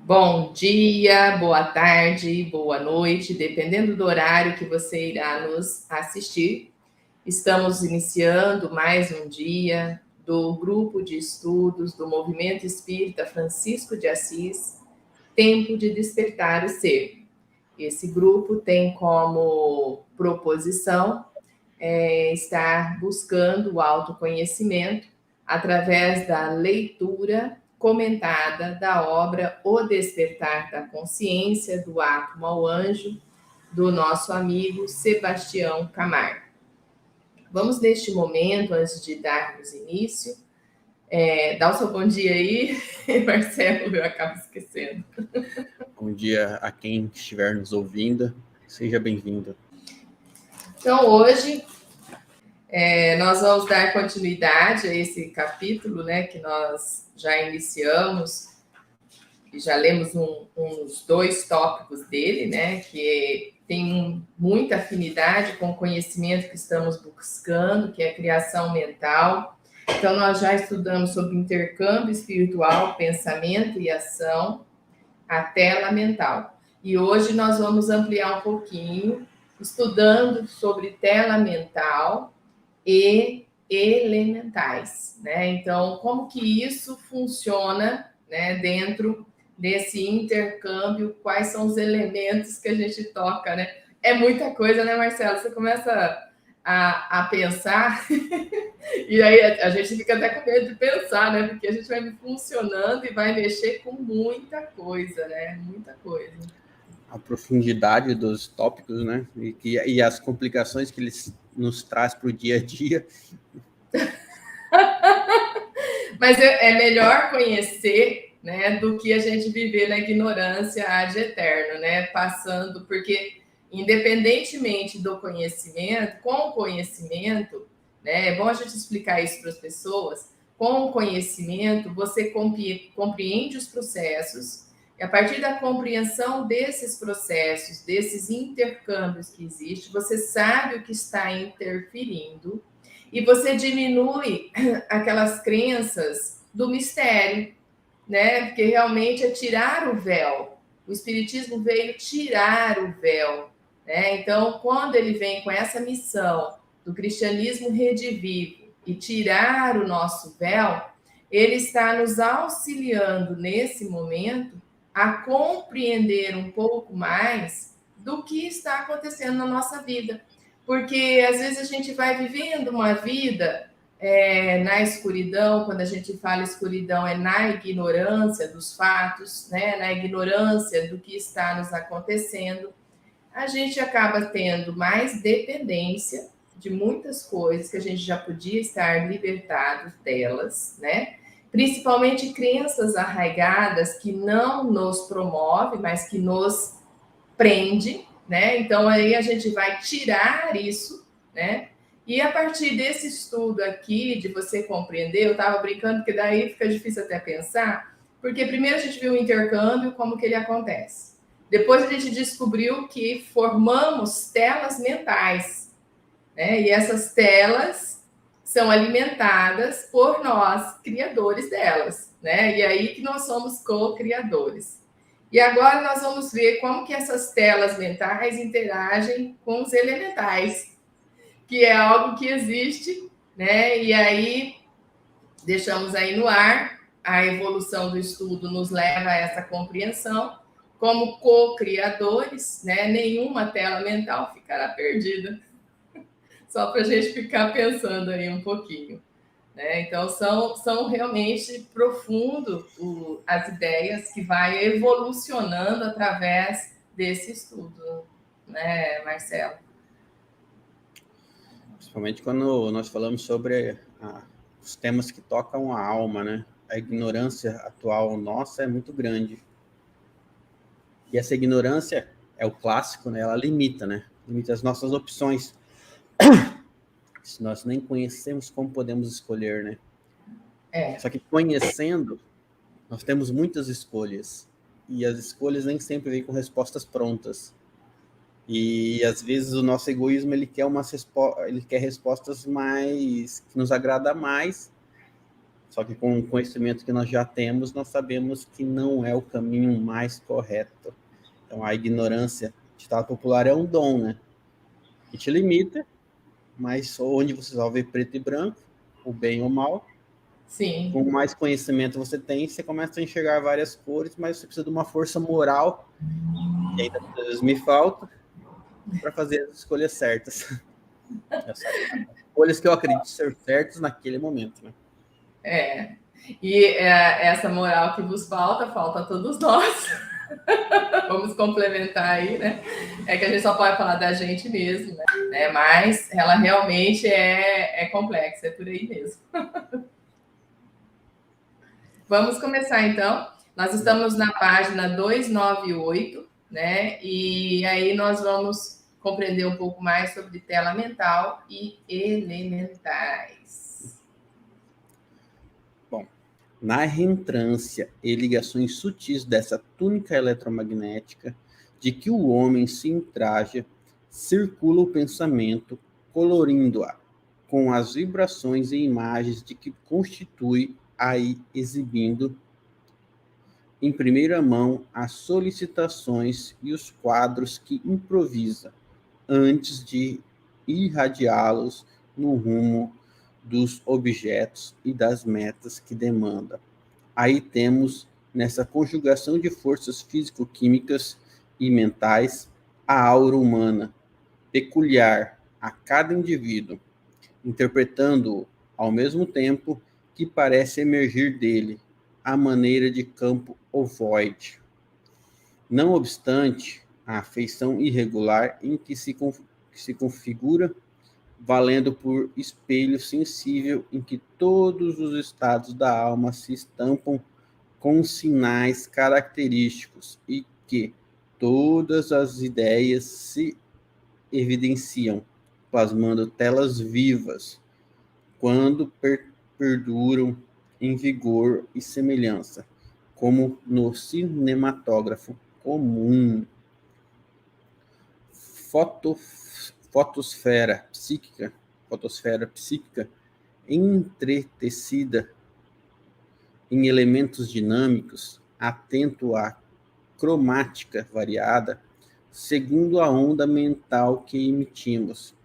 Bom dia, boa tarde, boa noite, dependendo do horário que você irá nos assistir. Estamos iniciando mais um dia do grupo de estudos do Movimento Espírita Francisco de Assis, Tempo de Despertar o Ser. Esse grupo tem como proposição estar buscando o autoconhecimento através da leitura comentada da obra O Despertar da Consciência, do Átomo ao Anjo, do nosso amigo Sebastião Camargo. Vamos, neste momento, antes de darmos início, dar o seu bom dia aí, Marcelo, eu acabo esquecendo. Bom dia a quem estiver nos ouvindo, seja bem-vindo. Então, hoje, nós vamos dar continuidade a esse capítulo, né, que nós já iniciamos e já lemos uns 2 tópicos dele, né, que tem muita afinidade com o conhecimento que estamos buscando, que é a criação mental. Então, nós já estudamos sobre intercâmbio espiritual, pensamento e ação, a tela mental. E hoje nós vamos ampliar um pouquinho, estudando sobre tela mental e elementais, né? Então, como que isso funciona, né, dentro desse intercâmbio, quais são os elementos que a gente toca, né? É muita coisa, né, Marcelo? Você começa a pensar e aí a gente fica até com medo de pensar, né? Porque a gente vai funcionando e vai mexer com muita coisa, né? Muita coisa. A profundidade dos tópicos, né? E as complicações que eles nos traz para o dia a dia. Mas é melhor conhecer, né, do que a gente viver na ignorância ad eterno, né? Passando, porque independentemente do conhecimento, com o conhecimento, né? É bom a gente explicar isso para as pessoas. Com o conhecimento, você compreende os processos, e a partir da compreensão desses processos, desses intercâmbios que existem, você sabe o que está interferindo e você diminui aquelas crenças do mistério, né? Porque realmente é tirar o véu. O Espiritismo veio tirar o véu, né? Então, quando ele vem com essa missão do cristianismo redivivo e tirar o nosso véu, ele está nos auxiliando nesse momento a compreender um pouco mais do que está acontecendo na nossa vida. Porque às vezes a gente vai vivendo uma vida na escuridão. Quando a gente fala escuridão, é na ignorância dos fatos, né? Na ignorância do que está nos acontecendo. A gente acaba tendo mais dependência de muitas coisas que a gente já podia estar libertado delas, né? Principalmente crenças arraigadas que não nos promove, mas que nos prende, né? Então aí a gente vai tirar isso, né? E a partir desse estudo aqui, de você compreender, eu estava brincando, porque daí fica difícil até pensar, porque primeiro a gente viu o intercâmbio, como que ele acontece. Depois a gente descobriu que formamos telas mentais, né? E essas telas são alimentadas por nós, criadores delas, né? E aí que nós somos co-criadores. E agora nós vamos ver como que essas telas mentais interagem com os elementais, que é algo que existe, né? E aí deixamos aí no ar. A evolução do estudo nos leva a essa compreensão. Como co-criadores, né? Nenhuma tela mental ficará perdida. Só para a gente ficar pensando aí um pouquinho. Né? Então, são realmente profundo as ideias que vai evolucionando através desse estudo, né, Marcelo? Principalmente quando nós falamos sobre os temas que tocam a alma, né? A ignorância atual nossa é muito grande. E essa ignorância é o clássico, né? Ela limita, né? Limita as nossas opções. Se nós nem conhecemos, como podemos escolher, né? Só que conhecendo, nós temos muitas escolhas. E as escolhas nem sempre vêm com respostas prontas. E às vezes o nosso egoísmo ele quer respostas mais que nos agrada mais, Só que com o conhecimento que nós já temos, nós sabemos que não é o caminho mais correto. Então, a ignorância, ditado popular, é um dom, né? Que te limita, mas onde você só vê preto e branco, o bem ou o mal. Sim. Com mais conhecimento você tem, você começa a enxergar várias cores, mas você precisa de uma força moral, que ainda às vezes me falta, para fazer as escolhas certas. As escolhas que eu acredito ser certas naquele momento, né? E essa moral que vos falta a todos nós. Vamos complementar aí, né? É que a gente só pode falar da gente mesmo, né? Mas ela realmente é complexa, é por aí mesmo. Vamos começar então. Nós estamos na página 298, né? E aí nós vamos compreender um pouco mais sobre tela mental e elementais. Bom, na reentrância e ligações sutis dessa túnica eletromagnética de que o homem se entraja, circula o pensamento, colorindo-a com as vibrações e imagens de que constitui, aí exibindo em primeira mão as solicitações e os quadros que improvisa, antes de irradiá-los no rumo dos objetos e das metas que demanda. Aí temos, nessa conjugação de forças físico-químicas e mentais, a aura humana, peculiar a cada indivíduo, interpretando-o ao mesmo tempo que parece emergir dele, à maneira de campo ovoide. Não obstante, a feição irregular em que se configura, valendo por espelho sensível em que todos os estados da alma se estampam com sinais característicos e que todas as ideias se evidenciam, plasmando telas vivas, quando perduram em vigor e semelhança, como no cinematógrafo comum. Fotosfera psíquica entretecida em elementos dinâmicos, atento à cromática variada, segundo a onda mental que emitimos,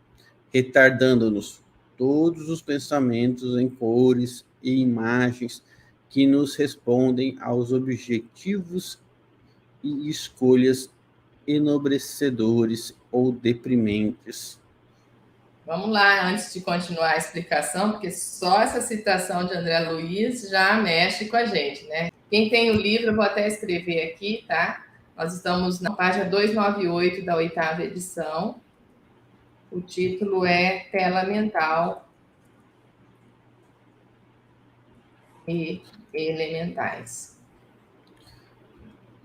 retardando-nos todos os pensamentos em cores e imagens que nos respondem aos objetivos e escolhas enobrecedores ou deprimentes. Vamos lá, antes de continuar a explicação, porque só essa citação de André Luiz já mexe com a gente, né? Quem tem o livro, eu vou até escrever aqui, tá? Nós estamos na página 298 da 8ª edição. O título é Tela Mental e Elementais.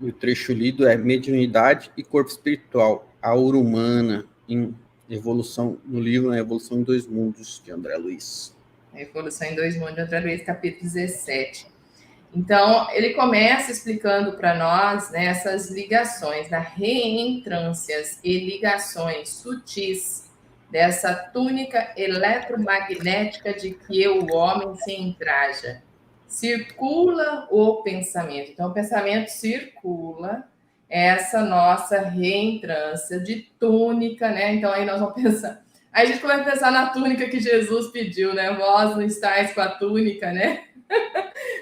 O trecho lido é Mediunidade e Corpo Espiritual, a aura humana em evolução, no livro A Evolução em Dois Mundos, de André Luiz. A Evolução em Dois Mundos, de André Luiz, capítulo 17. Então, ele começa explicando para nós, né, essas ligações, reentrâncias e ligações sutis dessa túnica eletromagnética de que o homem se entraja. Circula o pensamento. Então, o pensamento circula essa nossa reentrância de túnica, né? Então, aí nós vamos pensar. Aí a gente começa a pensar na túnica que Jesus pediu, né? Vós não estáis com a túnica, né?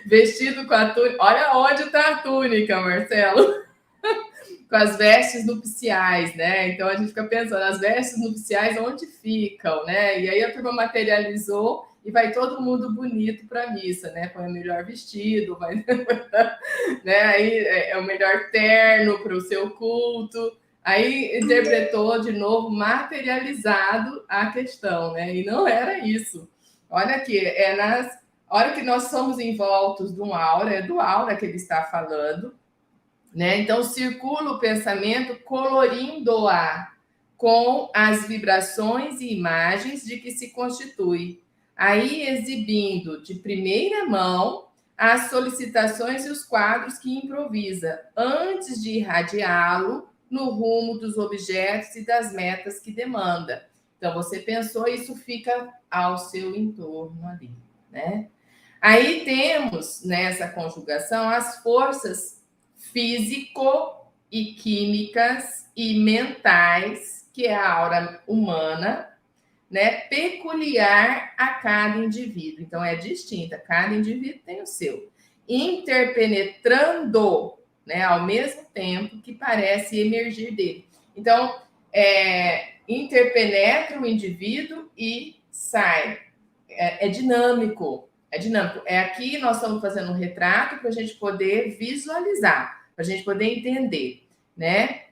Vestido com a túnica. Olha onde está a túnica, Marcelo. Com as vestes nupciais, né? Então a gente fica pensando, as vestes nupciais onde ficam, né? E aí a turma materializou e vai todo mundo bonito para a missa, né? Põe o melhor vestido, vai, né? Aí é o melhor terno para o seu culto. Aí interpretou de novo, materializado a questão, né? E não era isso. Olha aqui, a hora que nós somos envoltos de um aura, é do aura que ele está falando, né? Então, circula o pensamento colorindo-a com as vibrações e imagens de que se constitui, aí exibindo de primeira mão as solicitações e os quadros que improvisa, antes de irradiá-lo no rumo dos objetos e das metas que demanda. Então, você pensou, isso fica ao seu entorno ali, né? Aí temos nessa conjugação as forças físico e químicas e mentais, que é a aura humana, né, peculiar a cada indivíduo. Então, é distinta, cada indivíduo tem o seu. Interpenetrando, né, ao mesmo tempo que parece emergir dele. Então, interpenetra o indivíduo e sai. É dinâmico. É dinâmico. Aqui nós estamos fazendo um retrato para a gente poder visualizar, para a gente poder entender, né?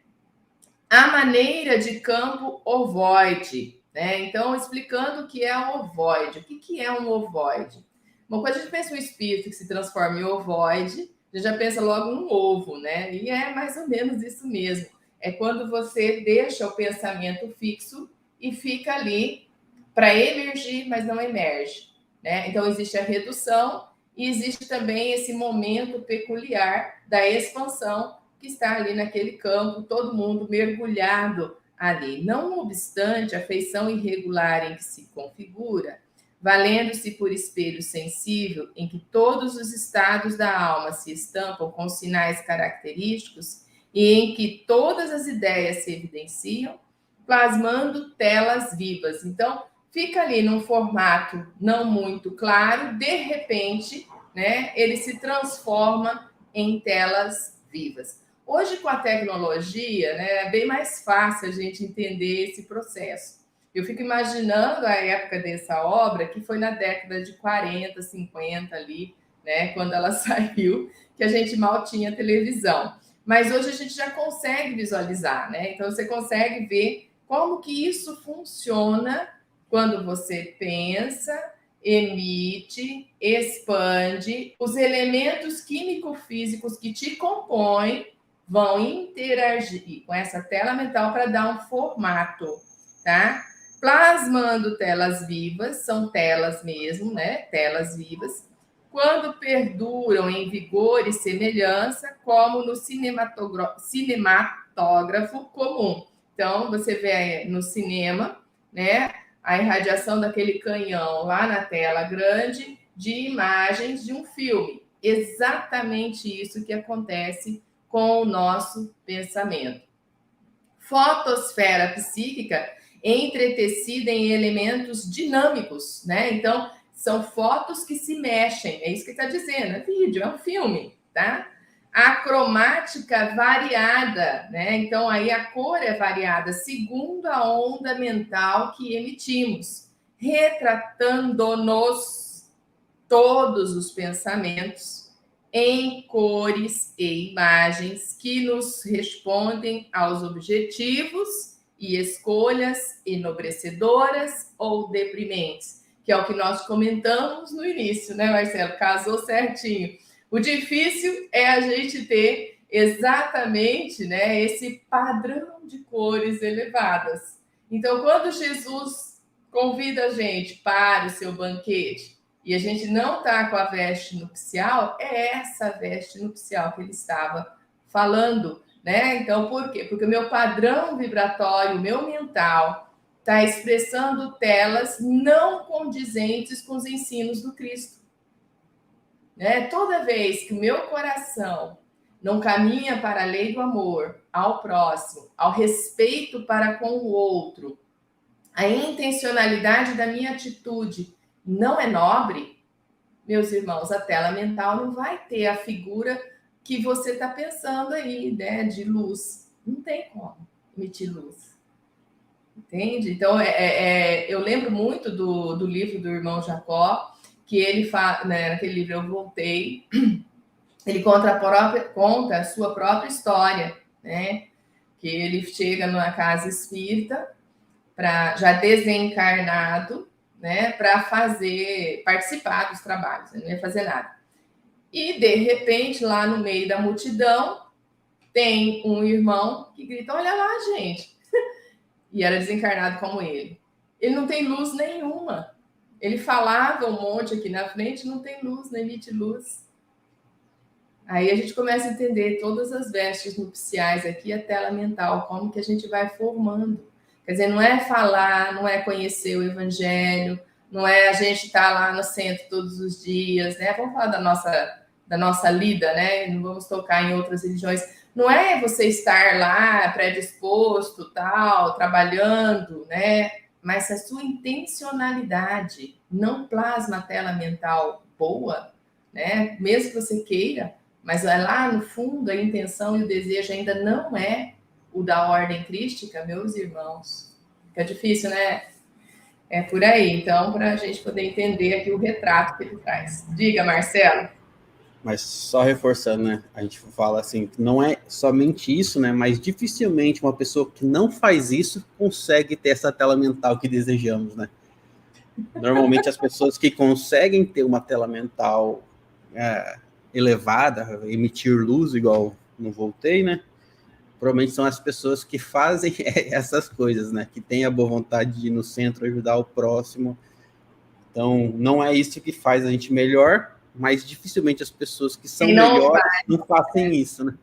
A maneira de campo ovoide, né? Então, explicando o que é um ovoide. O que é um ovoide? Uma coisa, a gente pensa um espírito que se transforma em ovoide, a gente já pensa logo num ovo, né? E é mais ou menos isso mesmo. É quando você deixa o pensamento fixo e fica ali para emergir, mas não emerge, né? Então, existe a redução e existe também esse momento peculiar da expansão, que está ali naquele campo, todo mundo mergulhado ali. Não obstante a feição irregular em que se configura, valendo-se por espelho sensível em que todos os estados da alma se estampam com sinais característicos e em que todas as ideias se evidenciam, plasmando telas vivas. Então, fica ali num formato não muito claro, de repente, né, ele se transforma em telas vivas. Hoje, com a tecnologia, né, é bem mais fácil a gente entender esse processo. Eu fico imaginando a época dessa obra, que foi na década de 40, 50 ali, né, quando ela saiu, que a gente mal tinha televisão. Mas hoje a gente já consegue visualizar, né? Então você consegue ver como que isso funciona quando você pensa, emite, expande, os elementos químico-físicos que te compõem vão interagir com essa tela mental para dar um formato, tá? Plasmando telas vivas, são telas mesmo, né? Telas vivas, quando perduram em vigor e semelhança, como no cinematógrafo comum. Então, você vê no cinema, né, a irradiação daquele canhão lá na tela grande de imagens de um filme. Exatamente isso que acontece com o nosso pensamento. Fotosfera psíquica entretecida em elementos dinâmicos, né? Então, são fotos que se mexem, é isso que está dizendo, é vídeo, é um filme, tá? A cromática variada, né? Então, aí a cor é variada segundo a onda mental que emitimos, retratando-nos todos os pensamentos em cores e imagens que nos respondem aos objetivos e escolhas enobrecedoras ou deprimentes, que é o que nós comentamos no início, né, Marcelo? Casou certinho. O difícil é a gente ter exatamente, né, esse padrão de cores elevadas. Então, quando Jesus convida a gente para o seu banquete, e a gente não está com a veste nupcial, é essa veste nupcial que ele estava falando, né? Então, por quê? Porque o meu padrão vibratório, o meu mental, está expressando telas não condizentes com os ensinos do Cristo. Né? Toda vez que o meu coração não caminha para a lei do amor, ao próximo, ao respeito para com o outro, a intencionalidade da minha atitude não é nobre, meus irmãos, a tela mental não vai ter a figura que você está pensando aí, né, de luz. Não tem como emitir luz. Entende? Então, eu lembro muito do livro do irmão Jacó, que ele fala, né, naquele livro Eu Voltei, ele conta a sua própria história, né, que ele chega numa casa espírita, já desencarnado, né, para participar dos trabalhos, ele não ia fazer nada. E, de repente, lá no meio da multidão, tem um irmão que grita, olha lá, gente. E era desencarnado como ele. Ele não tem luz nenhuma. Ele falava um monte aqui na frente, não tem luz, não emite luz. Aí a gente começa a entender todas as vestes nupciais aqui, a tela mental, como que a gente vai formando. Quer dizer, não é falar, não é conhecer o evangelho, não é a gente estar lá no centro todos os dias, né? Vamos falar da nossa lida, né? Não vamos tocar em outras religiões. Não é você estar lá predisposto, tal, trabalhando, né? Mas se a sua intencionalidade não plasma a tela mental boa, né? Mesmo que você queira, mas lá no fundo a intenção e o desejo ainda não é o da ordem crística, meus irmãos. Fica difícil, né? É por aí. Então, para a gente poder entender aqui o retrato que ele traz. Diga, Marcelo. Mas só reforçando, né? A gente fala assim, que não é somente isso, né? Mas dificilmente uma pessoa que não faz isso consegue ter essa tela mental que desejamos, né? Normalmente as pessoas que conseguem ter uma tela mental elevada, emitir luz, igual não voltei, né? Provavelmente são as pessoas que fazem essas coisas, né? Que têm a boa vontade de ir no centro ajudar o próximo. Então, não é isso que faz a gente melhor, mas dificilmente as pessoas que são melhores não fazem isso, né?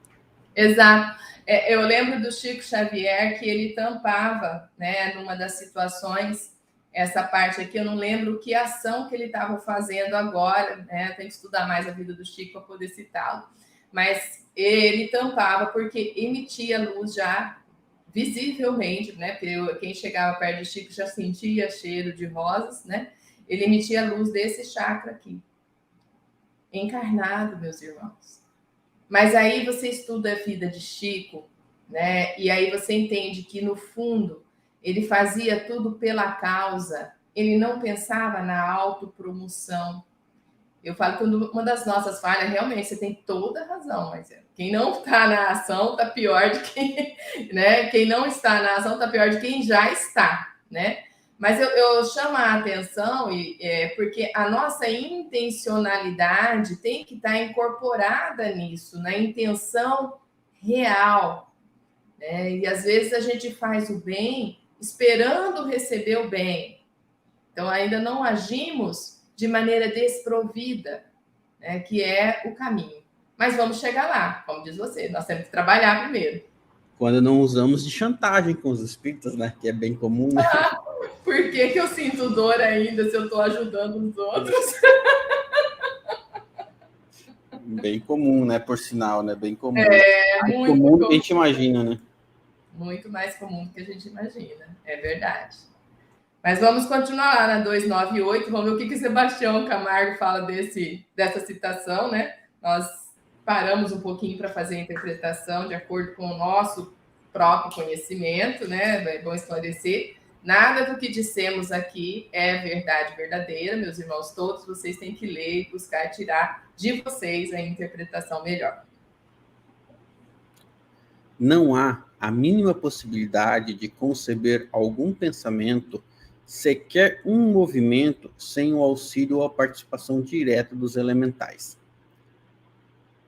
Exato. Eu lembro do Chico Xavier que ele tampava, né, numa das situações, essa parte aqui, eu não lembro que ação que ele estava fazendo agora, né? Tem que estudar mais a vida do Chico para poder citá-lo. Mas ele tampava porque emitia luz já visivelmente, né? Porque quem chegava perto de Chico já sentia cheiro de rosas, né? Ele emitia luz desse chakra aqui, encarnado, meus irmãos. Mas aí você estuda a vida de Chico, né? E aí você entende que no fundo ele fazia tudo pela causa. Ele não pensava na autopromoção. Eu falo que uma das nossas falhas, realmente, você tem toda a razão, mas quem não está na ação está pior de quem, né? Quem não está na ação está pior de quem já está, né? Mas eu chamo a atenção porque a nossa intencionalidade tem que estar incorporada nisso, na intenção real, né? E às vezes a gente faz o bem esperando receber o bem. Então ainda não agimos de maneira desprovida, né? Que é o caminho. Mas vamos chegar lá, como diz você, nós temos que trabalhar primeiro. Quando não usamos de chantagem com os espíritos, né? Que é bem comum, né? Por que eu sinto dor ainda se eu estou ajudando os outros? Bem comum, né? Por sinal, né? Bem comum. É mais muito comum do comum. que a gente imagina, né? Muito mais comum do que a gente imagina. É verdade. Mas vamos continuar lá na 298. Vamos ver o que o Sebastião Camargo fala dessa citação, né? Nós paramos um pouquinho para fazer a interpretação de acordo com o nosso próprio conhecimento, né? É bom esclarecer. Nada do que dissemos aqui é verdade verdadeira, meus irmãos. Todos vocês têm que ler e buscar tirar de vocês a interpretação melhor. Não há a mínima possibilidade de conceber algum pensamento, sequer um movimento, sem o auxílio ou a participação direta dos elementais.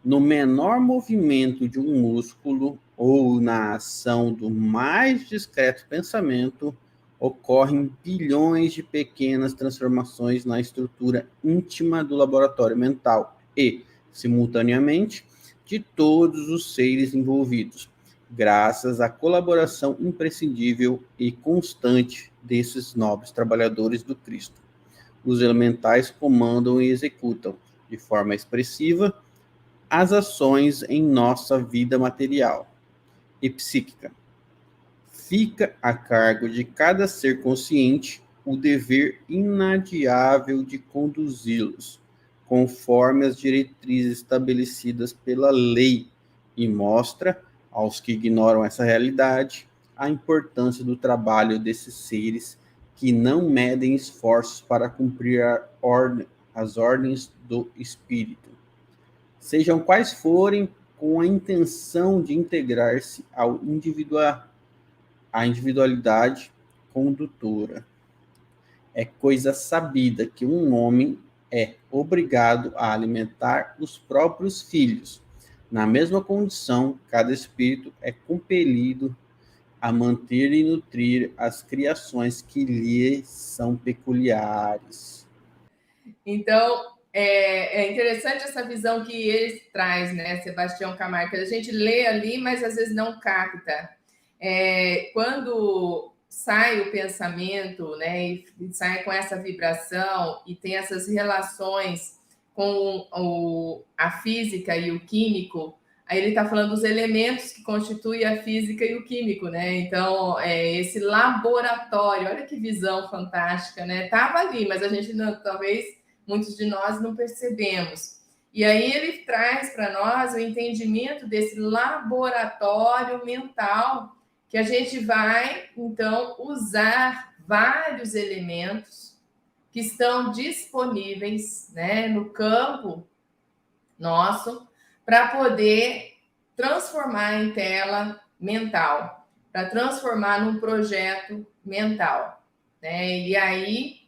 No menor movimento de um músculo ou na ação do mais discreto pensamento, ocorrem bilhões de pequenas transformações na estrutura íntima do laboratório mental e, simultaneamente, de todos os seres envolvidos, graças à colaboração imprescindível e constante desses nobres trabalhadores do Cristo. Os elementais comandam e executam, de forma expressiva, as ações em nossa vida material e psíquica. Fica a cargo de cada ser consciente o dever inadiável de conduzi-los, conforme as diretrizes estabelecidas pela lei, e mostra, aos que ignoram essa realidade, a importância do trabalho desses seres que não medem esforços para cumprir as ordens do Espírito, sejam quais forem, com a intenção de integrar-se à individualidade condutora. É coisa sabida que um homem é obrigado a alimentar os próprios filhos. Na mesma condição, cada espírito é compelido a manter e nutrir as criações que lhe são peculiares. Então, é interessante essa visão que ele traz, né, Sebastião Camargo, que a gente lê ali, mas às vezes não capta. Quando sai o pensamento, né, e sai com essa vibração e tem essas relações com a física e o químico, aí ele está falando dos elementos que constituem a física e o químico, né? Então, esse laboratório, olha que visão fantástica, né? Estava ali, mas a gente não, talvez muitos de nós não percebemos. E aí ele traz para nós o entendimento desse laboratório mental, que a gente vai, então, usar vários elementos que estão disponíveis, né, no campo nosso, para poder transformar em tela mental, para transformar num projeto mental, né? E aí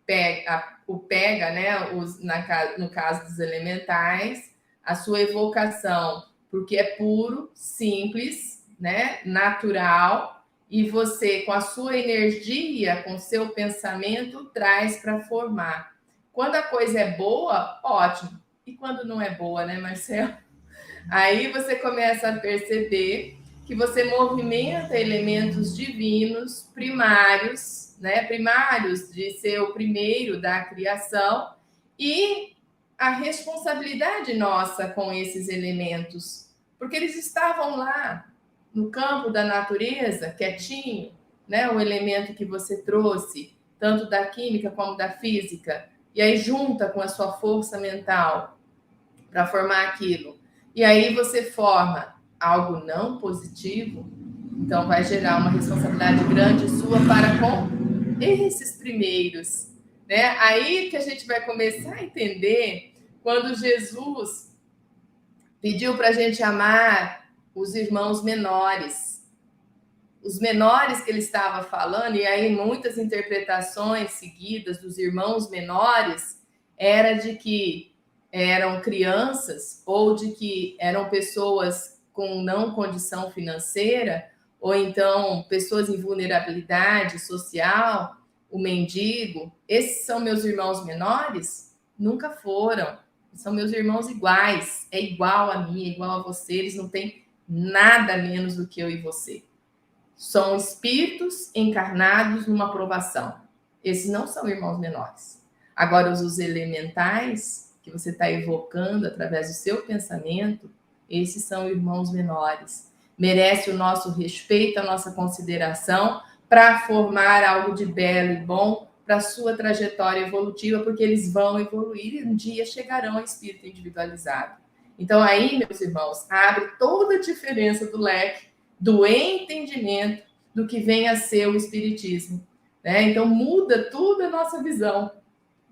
pega, né, no caso dos elementais, a sua evocação, porque é puro, simples, né, natural, e você, com a sua energia, com o seu pensamento, traz para formar. Quando a coisa é boa, ótimo. E quando não é boa, né, Marcelo? Aí você começa a perceber que você movimenta elementos divinos, primários, né? Primários de ser o primeiro da criação, e a responsabilidade nossa com esses elementos, porque eles estavam lá no campo da natureza, quietinho, né? O elemento que você trouxe, tanto da química como da física, e aí junta com a sua força mental para formar aquilo. E aí você forma algo não positivo, então vai gerar uma responsabilidade grande sua para com esses primeiros, né? Aí que a gente vai começar a entender quando Jesus pediu para a gente amar os irmãos menores. Os menores que ele estava falando, e aí muitas interpretações seguidas dos irmãos menores, era de que eram crianças ou de que eram pessoas com não condição financeira, ou então pessoas em vulnerabilidade social, o mendigo. Esses são meus irmãos menores? Nunca foram. São meus irmãos iguais. É igual a mim, é igual a você. Eles não têm nada menos do que eu e você. São espíritos encarnados numa provação. Esses não são irmãos menores. Agora, os elementais que você está evocando através do seu pensamento, esses são irmãos menores. Merece o nosso respeito, a nossa consideração, para formar algo de belo e bom para a sua trajetória evolutiva, porque eles vão evoluir e um dia chegarão ao espírito individualizado. Então, aí, meus irmãos, abre toda a diferença do leque, do entendimento do que vem a ser o espiritismo, né? Então, muda tudo a nossa visão.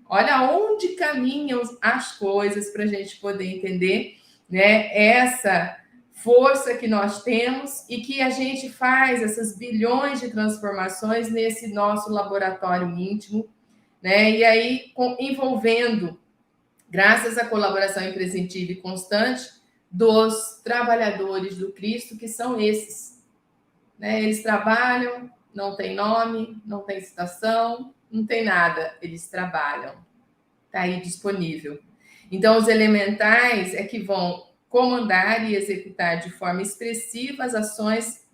Olha onde caminham as coisas para a gente poder entender, né, essa força que nós temos e que a gente faz essas bilhões de transformações nesse nosso laboratório íntimo, né? E aí envolvendo, graças à colaboração imprescindível e constante dos trabalhadores do Cristo, que são esses, né? Eles trabalham, não tem nome, não tem citação, não tem nada, eles trabalham. Está aí disponível. Então, os elementais é que vão comandar e executar de forma expressiva as ações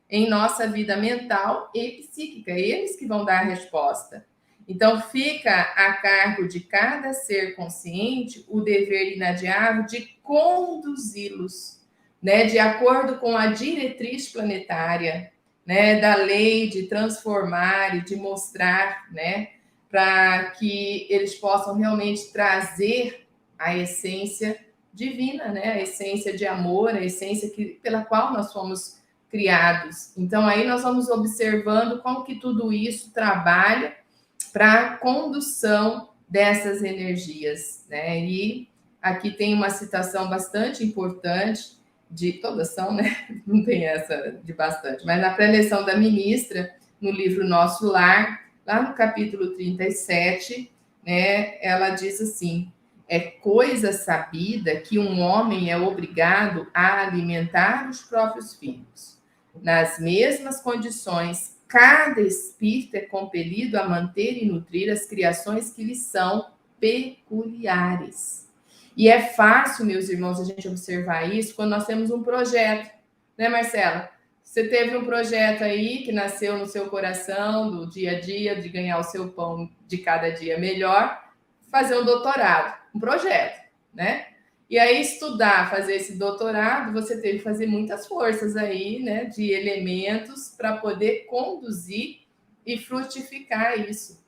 em nossa vida mental e psíquica. Eles que vão dar a resposta. Então, fica a cargo de cada ser consciente o dever inadiável de conduzi-los, né, de acordo com a diretriz planetária, né, da lei de transformar e de mostrar, né, para que eles possam realmente trazer a essência divina, né, a essência de amor, a essência pela qual nós fomos criados. Então, aí nós vamos observando como que tudo isso trabalha para a condução dessas energias, né? E aqui tem uma citação bastante importante, todas são, né? Não tem essa de bastante, mas na preleção da ministra, no livro Nosso Lar, lá no capítulo 37, né, ela diz assim: é coisa sabida que um homem é obrigado a alimentar os próprios filhos. Nas mesmas condições, cada espírito é compelido a manter e nutrir as criações que lhe são peculiares. E é fácil, meus irmãos, a gente observar isso quando nós temos um projeto, né, Marcela? Você teve um projeto aí que nasceu no seu coração, do dia a dia, de ganhar o seu pão de cada dia melhor, fazer um doutorado, um projeto, né? E aí estudar, fazer esse doutorado, você teve que fazer muitas forças aí, né, de elementos para poder conduzir e frutificar isso.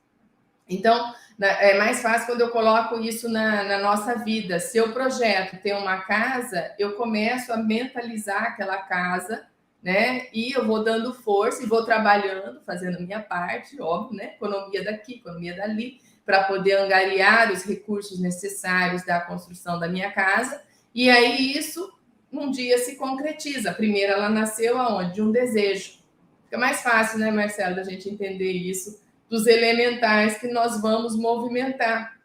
Então, é mais fácil quando eu coloco isso na nossa vida. Se eu projeto ter uma casa, eu começo a mentalizar aquela casa, né? E eu vou dando força e vou trabalhando, fazendo a minha parte, óbvio, né? Economia daqui, economia dali, para poder angariar os recursos necessários da construção da minha casa. E aí isso, um dia, se concretiza. Primeiro, ela nasceu aonde? De um desejo. Fica mais fácil, né, Marcelo, da gente entender isso dos elementais que nós vamos movimentar.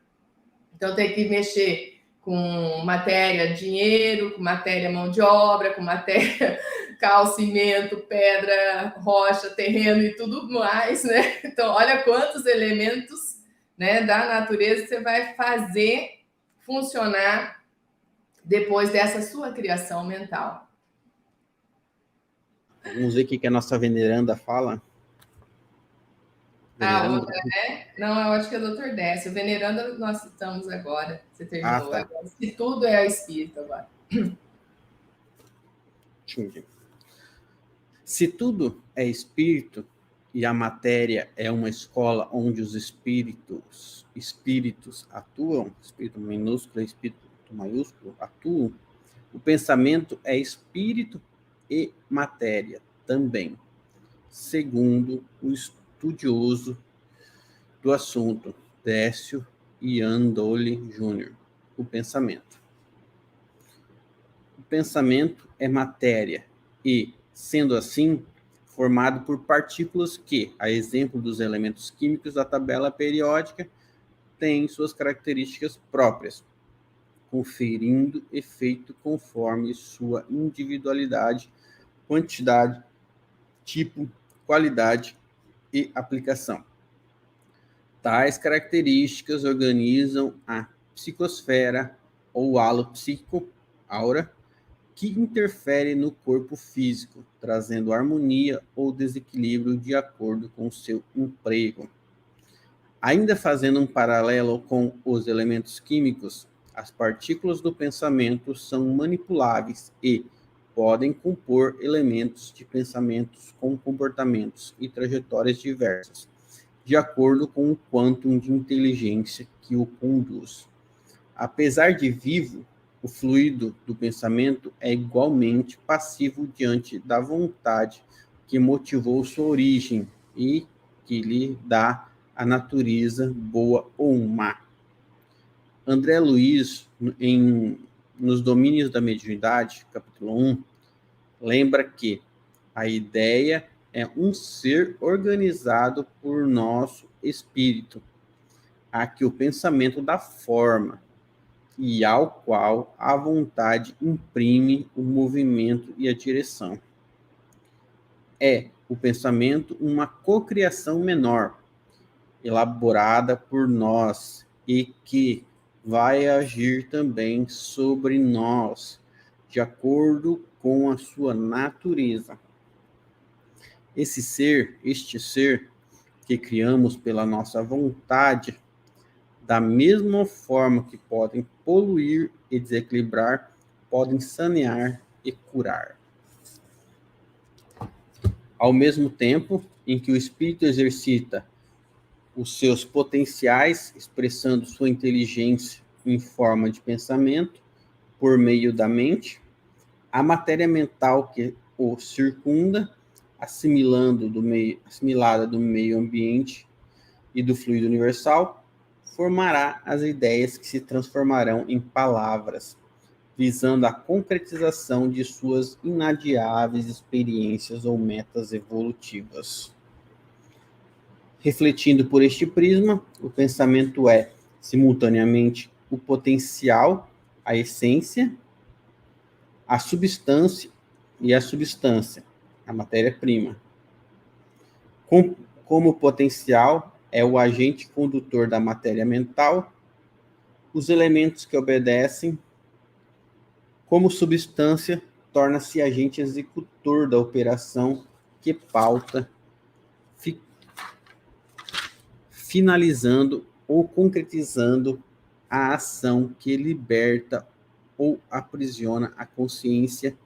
Então, tem que mexer com matéria, dinheiro, com matéria, mão de obra, com matéria, cal, cimento, pedra, rocha, terreno e tudo mais, né? Então, olha quantos elementos, né, da natureza você vai fazer funcionar depois dessa sua criação mental. Vamos ver o que a nossa veneranda fala. Veneranda. A outra, né? Não, eu acho que é o Dr. Décio. Veneranda nós citamos agora. Você terminou. Tá. Agora, se tudo é espírito agora. Se tudo é espírito e a matéria é uma escola onde os espíritos atuam, espírito minúsculo e espírito maiúsculo atuam, o pensamento é espírito e matéria também, segundo o estudioso do assunto, Décio Iandoli Jr., o pensamento. O pensamento é matéria e, sendo assim, formado por partículas que, a exemplo dos elementos químicos da tabela periódica, têm suas características próprias, conferindo efeito conforme sua individualidade, quantidade, tipo, qualidade e aplicação. Tais características organizam a psicosfera ou halo psíquico, aura, que interfere no corpo físico, trazendo harmonia ou desequilíbrio de acordo com seu emprego. Ainda fazendo um paralelo com os elementos químicos, as partículas do pensamento são manipuláveis e podem compor elementos de pensamentos com comportamentos e trajetórias diversas, de acordo com o quantum de inteligência que o conduz. Apesar de vivo, o fluido do pensamento é igualmente passivo diante da vontade que motivou sua origem e que lhe dá a natureza boa ou má. André Luiz, nos Domínios da Mediunidade, capítulo 1, lembra que a ideia é um ser organizado por nosso espírito, a que o pensamento dá forma, e ao qual a vontade imprime o movimento e a direção. É o pensamento uma cocriação menor, elaborada por nós e que vai agir também sobre nós, de acordo com a sua natureza. Este ser que criamos pela nossa vontade, da mesma forma que podem poluir e desequilibrar, podem sanear e curar. Ao mesmo tempo em que o espírito exercita os seus potenciais, expressando sua inteligência em forma de pensamento, por meio da mente, a matéria mental que o circunda, assimilada do meio ambiente e do fluido universal, formará as ideias que se transformarão em palavras, visando a concretização de suas inadiáveis experiências ou metas evolutivas. Refletindo por este prisma, o pensamento é, simultaneamente, o potencial, a essência, a substância e a substância, a matéria-prima. Como potencial, é o agente condutor da matéria mental, os elementos que obedecem, como substância, torna-se agente executor da operação que pauta, finalizando ou concretizando a ação que liberta ou aprisiona a consciência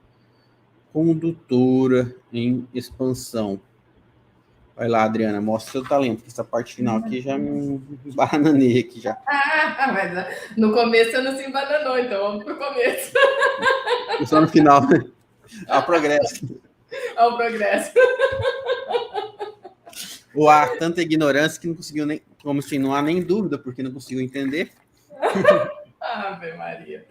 condutora em expansão. Vai lá, Adriana, mostra seu talento, porque essa parte final aqui já me bananei aqui já. Mas no começo você não se embananou, então vamos pro começo. Só no final, né? Ao progresso. Ao progresso. Ou há tanta ignorância que não conseguiu nem, como assim, não há nem dúvida, porque não conseguiu entender. Ave Maria.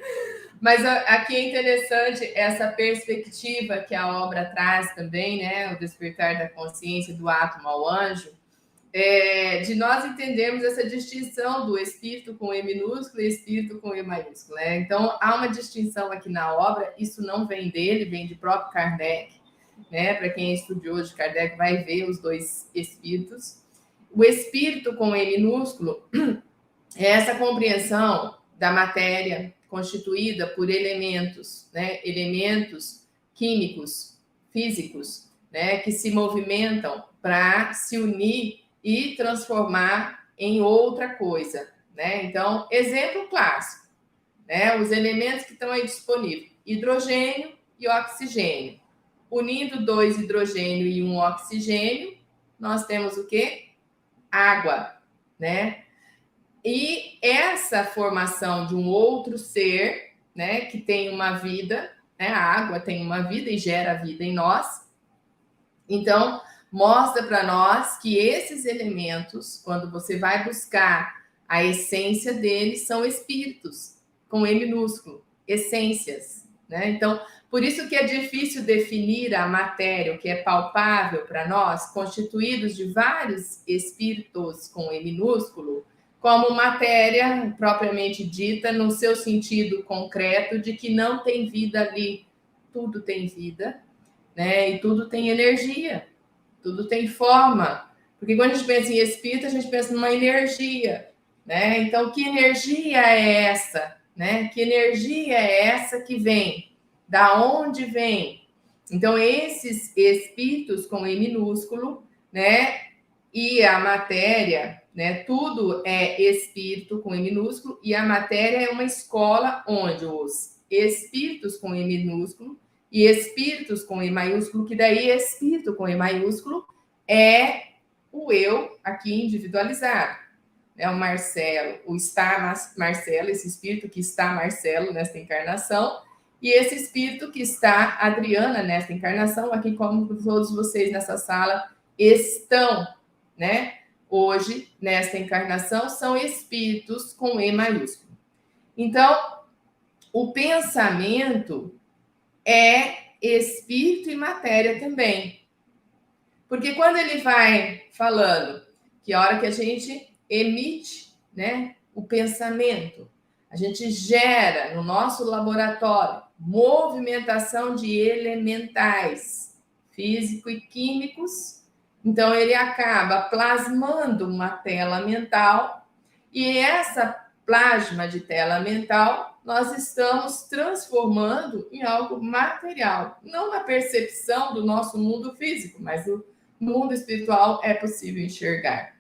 Mas aqui é interessante essa perspectiva que a obra traz também, né? O despertar da consciência do átomo ao anjo, de nós entendermos essa distinção do espírito com E minúsculo e espírito com E maiúsculo, né? Então, há uma distinção aqui na obra, isso não vem dele, vem de próprio Kardec, né? Para quem é estudioso de Kardec, vai ver os dois espíritos. O espírito com E minúsculo é essa compreensão da matéria constituída por elementos, né? Elementos químicos, físicos, né? Que se movimentam para se unir e transformar em outra coisa, né? Então, exemplo clássico, né? Os elementos que estão aí disponíveis: hidrogênio e oxigênio. Unindo 2 hidrogênio e 1 oxigênio, nós temos o quê? Água, né? E essa formação de um outro ser, né, que tem uma vida, né, a água tem uma vida e gera vida em nós. Então, mostra para nós que esses elementos, quando você vai buscar a essência deles, são espíritos, com E minúsculo, essências, né? Então, por isso que é difícil definir a matéria, o que é palpável para nós, constituídos de vários espíritos com E minúsculo, como matéria propriamente dita, no seu sentido concreto de que não tem vida ali. Tudo tem vida, né? E tudo tem energia, tudo tem forma. Porque quando a gente pensa em espírito, a gente pensa numa energia, né? Então, que energia é essa, né? Que energia é essa que vem? Da onde vem? Então, esses espíritos com E minúsculo, né? E a matéria, né? Tudo é espírito com E minúsculo, e a matéria é uma escola onde os espíritos com E minúsculo e espíritos com E maiúsculo, que daí espírito com E maiúsculo é o eu aqui individualizado. É o Marcelo, o está Marcelo, esse espírito que está Marcelo nesta encarnação, e esse espírito que está Adriana nesta encarnação, aqui como todos vocês nessa sala estão, né? Hoje, nesta encarnação, são espíritos com E maiúsculo. Então, o pensamento é espírito e matéria também. Porque quando ele vai falando que a hora que a gente emite, né, o pensamento, a gente gera no nosso laboratório movimentação de elementais físico e químicos, então ele acaba plasmando uma tela mental, e essa plasma de tela mental nós estamos transformando em algo material, não na percepção do nosso mundo físico, mas no mundo espiritual é possível enxergar.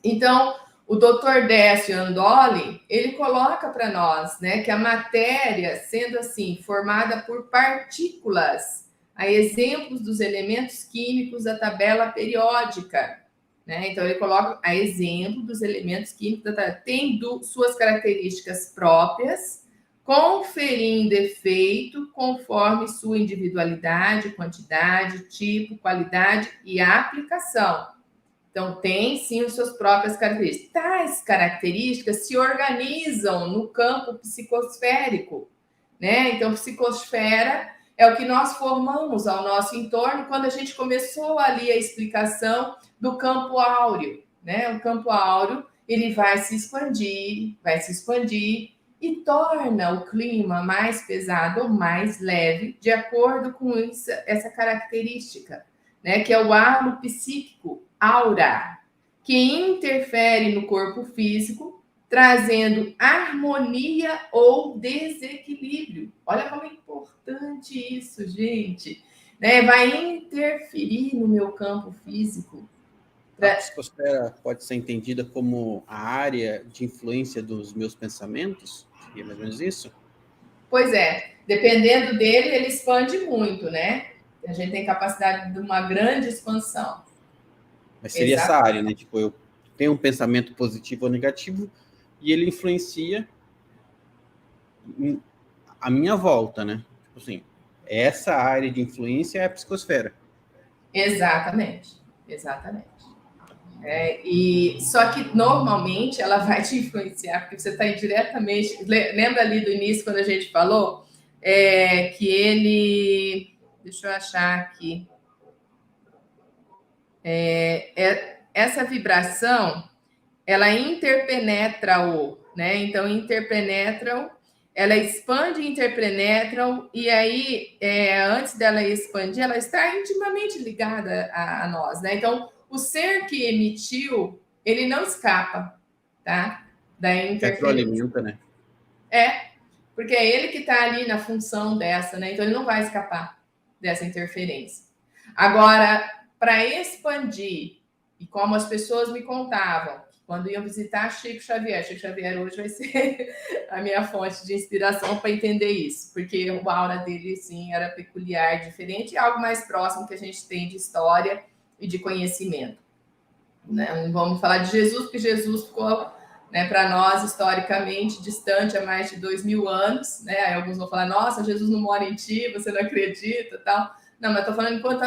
Então, o Dr. Décio Andoli, ele coloca para nós, né, que a matéria, sendo assim, formada por partículas, a exemplos dos elementos químicos da tabela periódica, né? Então, ele coloca a exemplo dos elementos químicos da tabela, tem suas características próprias, conferindo efeito conforme sua individualidade, quantidade, tipo, qualidade e aplicação. Então, tem sim as suas próprias características. Tais características se organizam no campo psicosférico, né? Então, psicosfera é o que nós formamos ao nosso entorno quando a gente começou ali a explicação do campo áureo, né? O campo áureo, ele vai se expandir e torna o clima mais pesado ou mais leve, de acordo com isso, essa característica, né? Que é o halo psíquico, aura, que interfere no corpo físico, trazendo harmonia ou desequilíbrio. Olha como é importante isso, gente. Né? Vai interferir no meu campo físico. A psicosfera pode ser entendida como a área de influência dos meus pensamentos? Seria mais ou menos isso? Pois é, dependendo dele, ele expande muito, né? A gente tem capacidade de uma grande expansão. Mas seria essa área, né? Tipo, eu tenho um pensamento positivo ou negativo e ele influencia a minha volta, né? Tipo assim, essa área de influência é a psicosfera. Exatamente, exatamente. E só que normalmente ela vai te influenciar, porque você está diretamente. Lembra ali do início, quando a gente falou que ele. Deixa eu achar aqui. Essa vibração, ela interpenetra né? Então, interpenetram, ela expande e interpenetram, e aí, antes dela expandir, ela está intimamente ligada a nós, né? Então, o ser que emitiu, ele não escapa, tá? Da interferência. Retroalimenta, né? Porque é ele que está ali na função dessa, né? Então, ele não vai escapar dessa interferência. Agora, para expandir, e como as pessoas me contavam, quando iam visitar Chico Xavier hoje vai ser a minha fonte de inspiração para entender isso, porque o aura dele, sim, era peculiar, diferente, e algo mais próximo que a gente tem de história e de conhecimento. Né? Não vamos falar de Jesus, porque Jesus ficou, né, para nós, historicamente, distante há mais de 2000 anos. Né? Aí alguns vão falar, nossa, Jesus não mora em ti, você não acredita, tal. Não, mas estou falando enquanto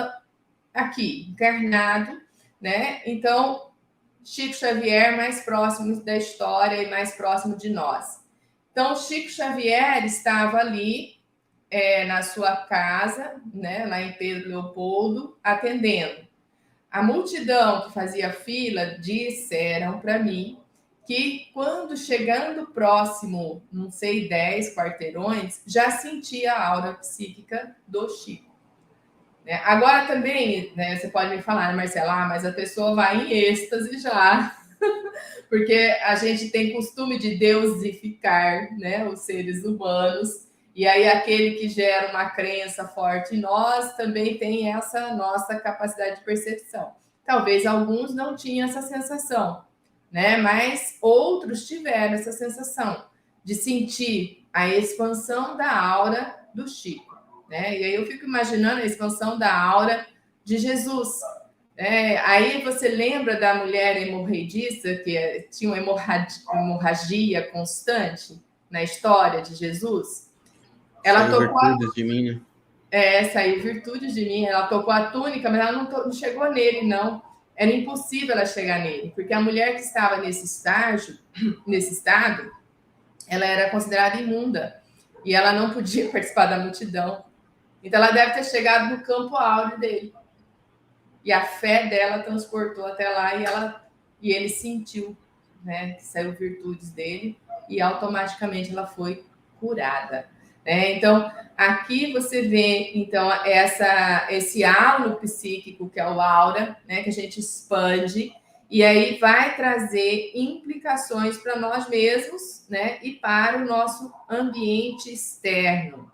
aqui, encarnado, né? Então, Chico Xavier mais próximo da história e mais próximo de nós. Então, Chico Xavier estava ali na sua casa, né, lá em Pedro Leopoldo, atendendo. A multidão que fazia fila disseram para mim que quando chegando próximo, não sei, 10 quarteirões, já sentia a aura psíquica do Chico. Né? Agora também, né, você pode me falar, Marcela, mas a pessoa vai em êxtase já, porque a gente tem costume de deusificar, né, os seres humanos, e aí aquele que gera uma crença forte em nós também tem essa nossa capacidade de percepção. Talvez alguns não tinham essa sensação, né, mas outros tiveram essa sensação de sentir a expansão da aura do Chico. Né? E aí eu fico imaginando a expansão da aura de Jesus. Aí você lembra da mulher hemorroidista que tinha uma hemorragia constante na história de Jesus? Ela Saiu tocou virtudes de mim, né? saiu virtudes de mim. Ela tocou a túnica, mas ela não chegou nele, não. Era impossível ela chegar nele, porque a mulher que estava nesse estado, ela era considerada imunda e ela não podia participar da multidão. Então, ela deve ter chegado no campo áureo dele. E a fé dela transportou até lá e ele sentiu, né, que saiu virtudes dele e automaticamente ela foi curada. Né? Então, aqui você vê então esse halo psíquico que é o aura, né, que a gente expande e aí vai trazer implicações para nós mesmos, né, e para o nosso ambiente externo.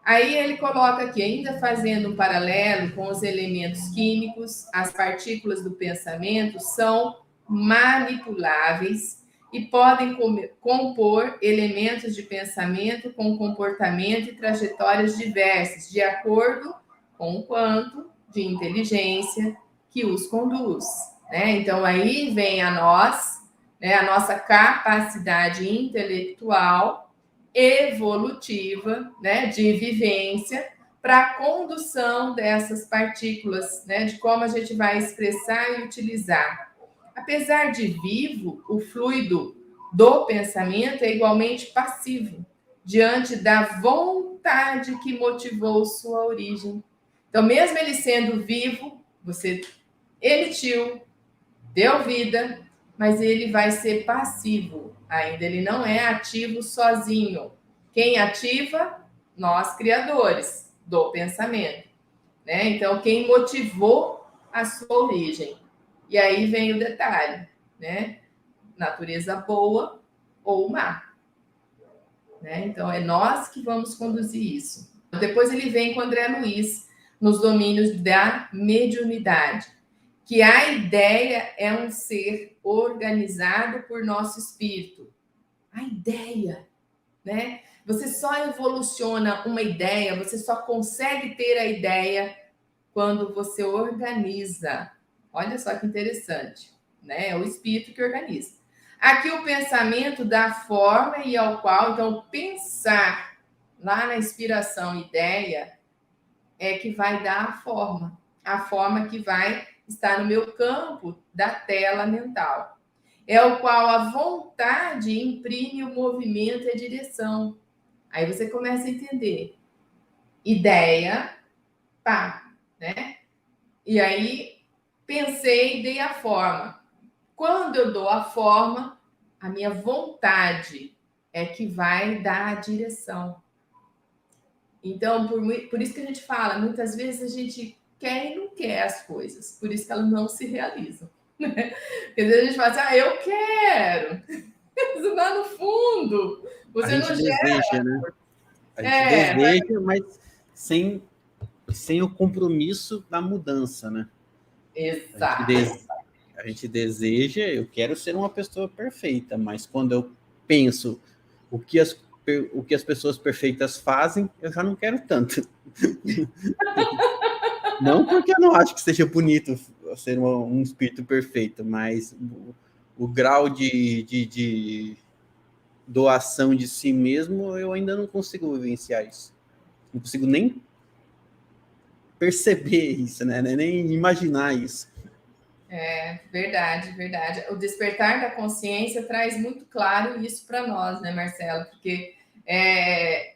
Aí ele coloca aqui, ainda fazendo um paralelo com os elementos químicos, as partículas do pensamento são manipuláveis e podem compor elementos de pensamento com comportamento e trajetórias diversas, de acordo com o quanto de inteligência que os conduz. Né? Então, aí vem a nós, né, a nossa capacidade intelectual evolutiva, né, de vivência, para a condução dessas partículas, né, de como a gente vai expressar e utilizar. Apesar de vivo, o fluido do pensamento é igualmente passivo, diante da vontade que motivou sua origem. Então, mesmo ele sendo vivo, você emitiu, deu vida, mas ele vai ser passivo ainda, ele não é ativo sozinho. Quem ativa? Nós, criadores do pensamento. Né? Então, quem motivou a sua origem. E aí vem o detalhe, né? Natureza boa, ou o mar. Né? Então, é nós que vamos conduzir isso. Depois ele vem com André Luiz, nos domínios da mediunidade, que a ideia é um ser organizado por nosso espírito. A ideia, né? Você só evoluciona uma ideia, você só consegue ter a ideia quando você organiza. Olha só que interessante, né? É o espírito que organiza. Aqui o pensamento dá forma e ao qual, então, pensar lá na inspiração, ideia, é que vai dar a forma que vai estar no meu campo da tela mental. É o qual a vontade imprime o movimento e a direção. Aí você começa a entender. Ideia, pá, né? E aí pensei, dei a forma. Quando eu dou a forma, a minha vontade é que vai dar a direção. Então, por isso que a gente fala, muitas vezes a gente quer e não quer as coisas, por isso que elas não se realizam. Né? Porque às vezes a gente fala assim, eu quero, mas lá no fundo, A você gente não gera. deseja, né? A gente deseja, mas sem o compromisso da mudança, né? Exato. A gente deseja, eu quero ser uma pessoa perfeita, mas quando eu penso o que as pessoas perfeitas fazem, eu já não quero tanto. Não porque eu não acho que seja bonito ser um espírito perfeito, mas o grau de doação de si mesmo, eu ainda não consigo vivenciar isso. Não consigo nem perceber isso, né? Nem imaginar isso. Verdade, verdade. O despertar da consciência traz muito claro isso para nós, né, Marcelo? Porque é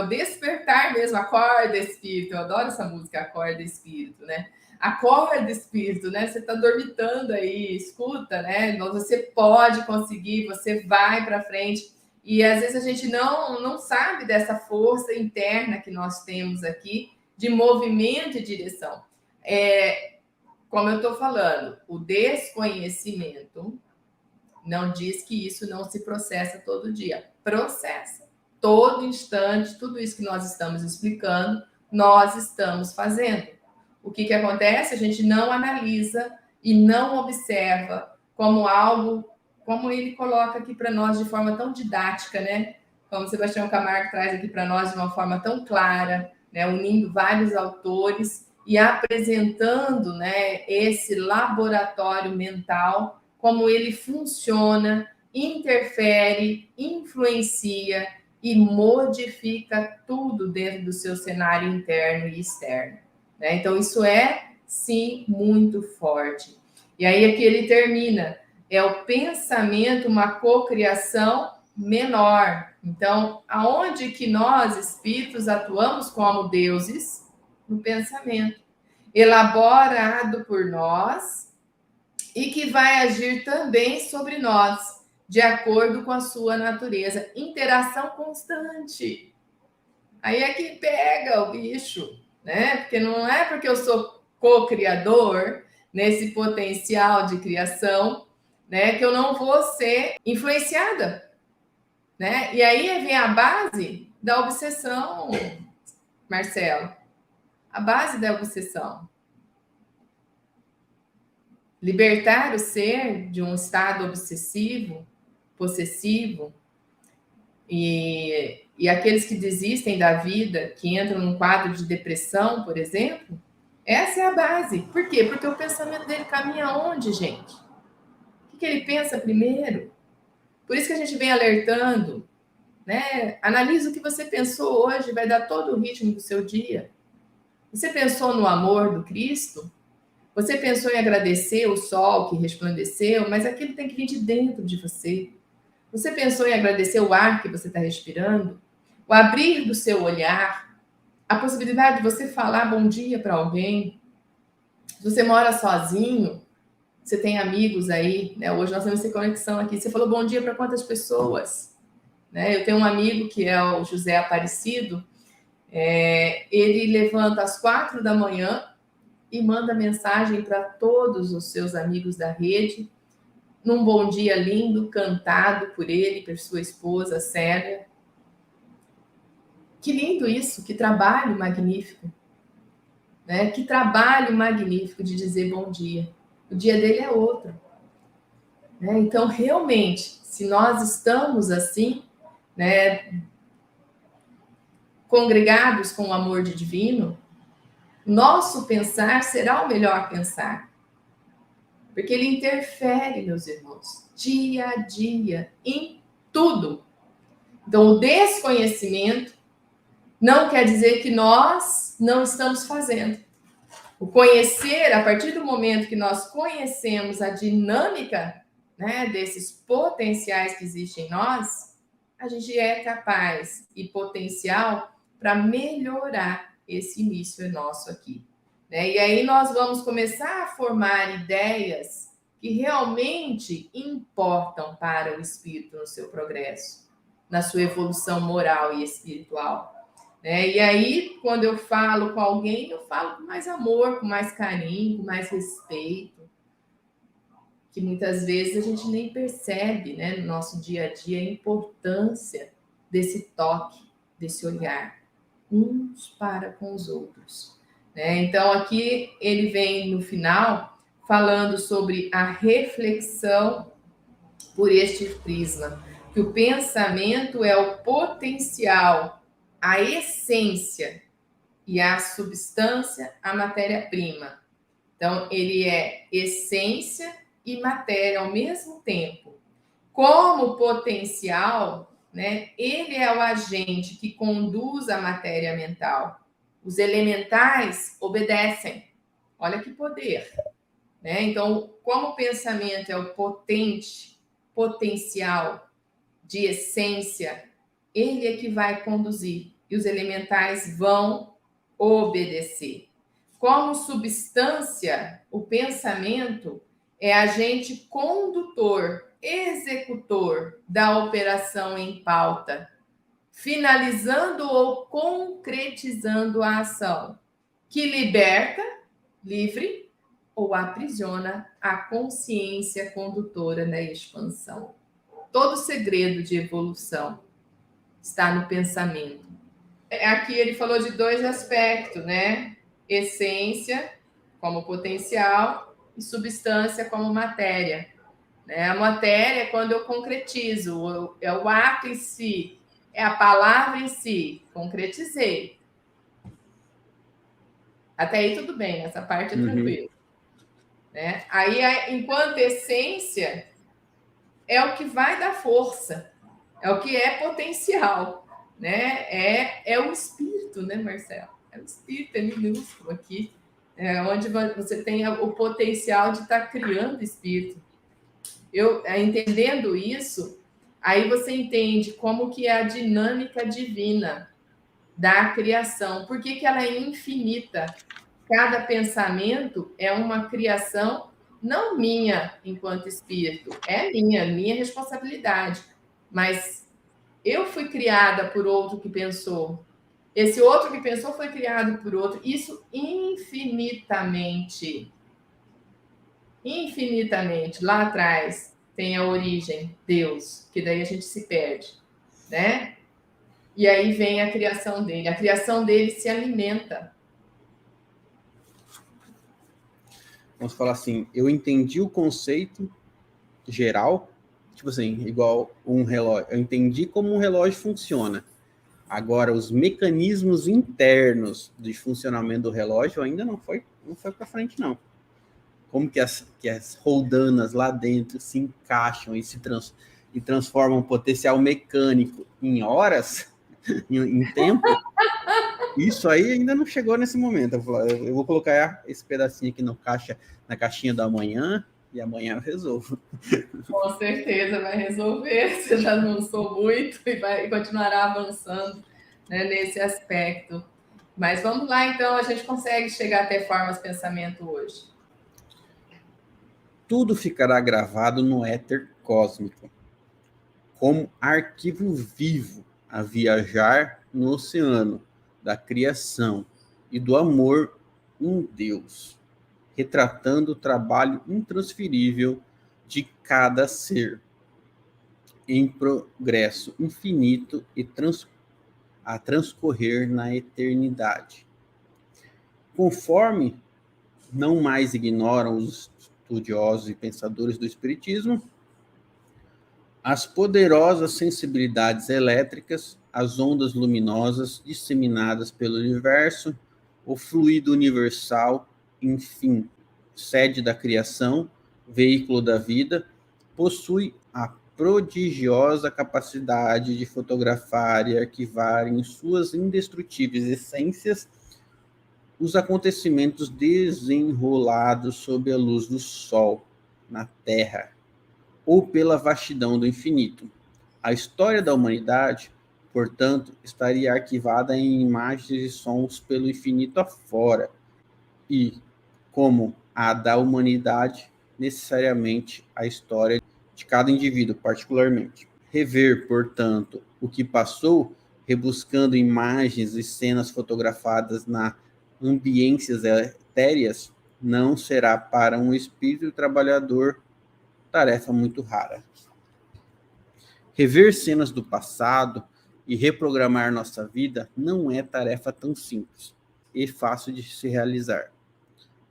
o despertar mesmo, acorda espírito. Eu adoro essa música, acorda espírito, né? Acorda espírito, né? Você está dormitando aí, escuta, né? Você pode conseguir, você vai para frente. E às vezes a gente não sabe dessa força interna que nós temos aqui de movimento e direção. Como eu estou falando, o desconhecimento não diz que isso não se processa todo dia. Processa. Todo instante, tudo isso que nós estamos explicando, nós estamos fazendo. O que acontece? A gente não analisa e não observa como algo, como ele coloca aqui para nós de forma tão didática, né? Como o Sebastião Camargo traz aqui para nós de uma forma tão clara, né? Unindo vários autores e apresentando, né, esse laboratório mental, como ele funciona, interfere, influencia e modifica tudo dentro do seu cenário interno e externo. Né? Então, isso é, sim, muito forte. E aí aqui ele termina, é o pensamento, uma cocriação menor. Então, aonde que nós, espíritos, atuamos como deuses? No pensamento, elaborado por nós e que vai agir também sobre nós, de acordo com a sua natureza. Interação constante. Aí é que pega o bicho, né? Porque não é porque eu sou co-criador nesse potencial de criação, né, que eu não vou ser influenciada, né? E aí vem a base da obsessão, Marcelo. A base da obsessão. Libertar o ser de um estado obsessivo, possessivo, e aqueles que desistem da vida, que entram num quadro de depressão, por exemplo, essa é a base. Por quê? Porque o pensamento dele caminha aonde, gente? O que ele pensa primeiro? Por isso que a gente vem alertando, né? Analisa o que você pensou hoje, vai dar todo o ritmo do seu dia. Você pensou no amor do Cristo? Você pensou em agradecer o sol que resplandeceu, mas aquilo tem que vir de dentro de você. Você pensou em agradecer o ar que você está respirando? O abrir do seu olhar? A possibilidade de você falar bom dia para alguém? Se você mora sozinho, você tem amigos aí, né? Hoje nós temos essa conexão aqui. Você falou bom dia para quantas pessoas? Né? Eu tenho um amigo que é o José Aparecido. Ele levanta às 4 da manhã e manda mensagem para todos os seus amigos da rede, num bom dia lindo, cantado por ele, por sua esposa, Célia. Que lindo isso, que trabalho magnífico. Né? Que trabalho magnífico de dizer bom dia. O dia dele é outro. Né? Então, realmente, se nós estamos assim, né, congregados com o amor de divino, nosso pensar será o melhor pensar. Porque ele interfere, meus irmãos, dia a dia, em tudo. Então, o desconhecimento não quer dizer que nós não estamos fazendo. O conhecer, a partir do momento que nós conhecemos a dinâmica, né, desses potenciais que existem em nós, a gente é capaz e potencial para melhorar esse início nosso aqui. Né? E aí nós vamos começar a formar ideias que realmente importam para o espírito no seu progresso, na sua evolução moral e espiritual. Né? E aí, quando eu falo com alguém, eu falo com mais amor, com mais carinho, com mais respeito, que muitas vezes a gente nem percebe, né, no nosso dia a dia, a importância desse toque, desse olhar, uns para com os outros. Né? Então, aqui ele vem no final falando sobre a reflexão por este prisma, que o pensamento é o potencial, a essência, e a substância, a matéria-prima. Então, ele é essência e matéria ao mesmo tempo. Como potencial, né, ele é o agente que conduz a matéria mental. Os elementais obedecem. Olha que poder. Né? Então, como o pensamento é o potente, potencial de essência, ele é que vai conduzir. E os elementais vão obedecer. Como substância, o pensamento é agente condutor, executor da operação em pauta, finalizando ou concretizando a ação, que liberta, livre, ou aprisiona a consciência condutora na expansão. Todo o segredo de evolução está no pensamento. Aqui ele falou de dois aspectos, né? Essência como potencial e substância como matéria. Né? A matéria é quando eu concretizo, é o ato em si, é a palavra em si, concretizei. Até aí tudo bem, essa parte é tranquila. Né? Aí, enquanto essência, é o que vai dar força, é o que é potencial. Né? É o espírito, né, Marcelo? É o espírito, é minúsculo aqui, onde você tem o potencial de estar criando espírito. Entendendo isso, aí você entende como que é a dinâmica divina da criação. Por que ela é infinita? Cada pensamento é uma criação, não minha enquanto espírito, é minha responsabilidade, mas eu fui criada por outro que pensou. Esse outro que pensou foi criado por outro. Isso infinitamente. Infinitamente. Lá atrás tem a origem, Deus, que daí a gente se perde, né? E aí vem a criação dele. A criação dele se alimenta. Vamos falar assim, eu entendi o conceito geral, tipo assim, igual um relógio. Eu entendi como um relógio funciona. Agora, os mecanismos internos de funcionamento do relógio ainda não foi para frente, não. Como que as roldanas lá dentro se encaixam e e transformam potencial mecânico em horas, em tempo, isso aí ainda não chegou nesse momento. Eu vou colocar esse pedacinho aqui na caixinha da manhã, e amanhã eu resolvo. Com certeza vai resolver, você já avançou muito e continuará avançando, né, nesse aspecto. Mas vamos lá, então, a gente consegue chegar até formas pensamento hoje. Tudo ficará gravado no éter cósmico, como arquivo vivo a viajar no oceano da criação e do amor em Deus, retratando o trabalho intransferível de cada ser, em progresso infinito e a transcorrer na eternidade. Conforme não mais ignoram os estudiosos e pensadores do Espiritismo, as poderosas sensibilidades elétricas, as ondas luminosas disseminadas pelo universo, o fluido universal, enfim, sede da criação, veículo da vida, possui a prodigiosa capacidade de fotografar e arquivar em suas indestrutíveis essências os acontecimentos desenrolados sob a luz do sol, na Terra, ou pela vastidão do infinito. A história da humanidade, portanto, estaria arquivada em imagens e sons pelo infinito afora, e, como a da humanidade, necessariamente a história de cada indivíduo, particularmente. Rever, portanto, o que passou, rebuscando imagens e cenas fotografadas na ambiências etéreas, não será para um espírito trabalhador tarefa muito rara. Rever cenas do passado e reprogramar nossa vida não é tarefa tão simples e fácil de se realizar.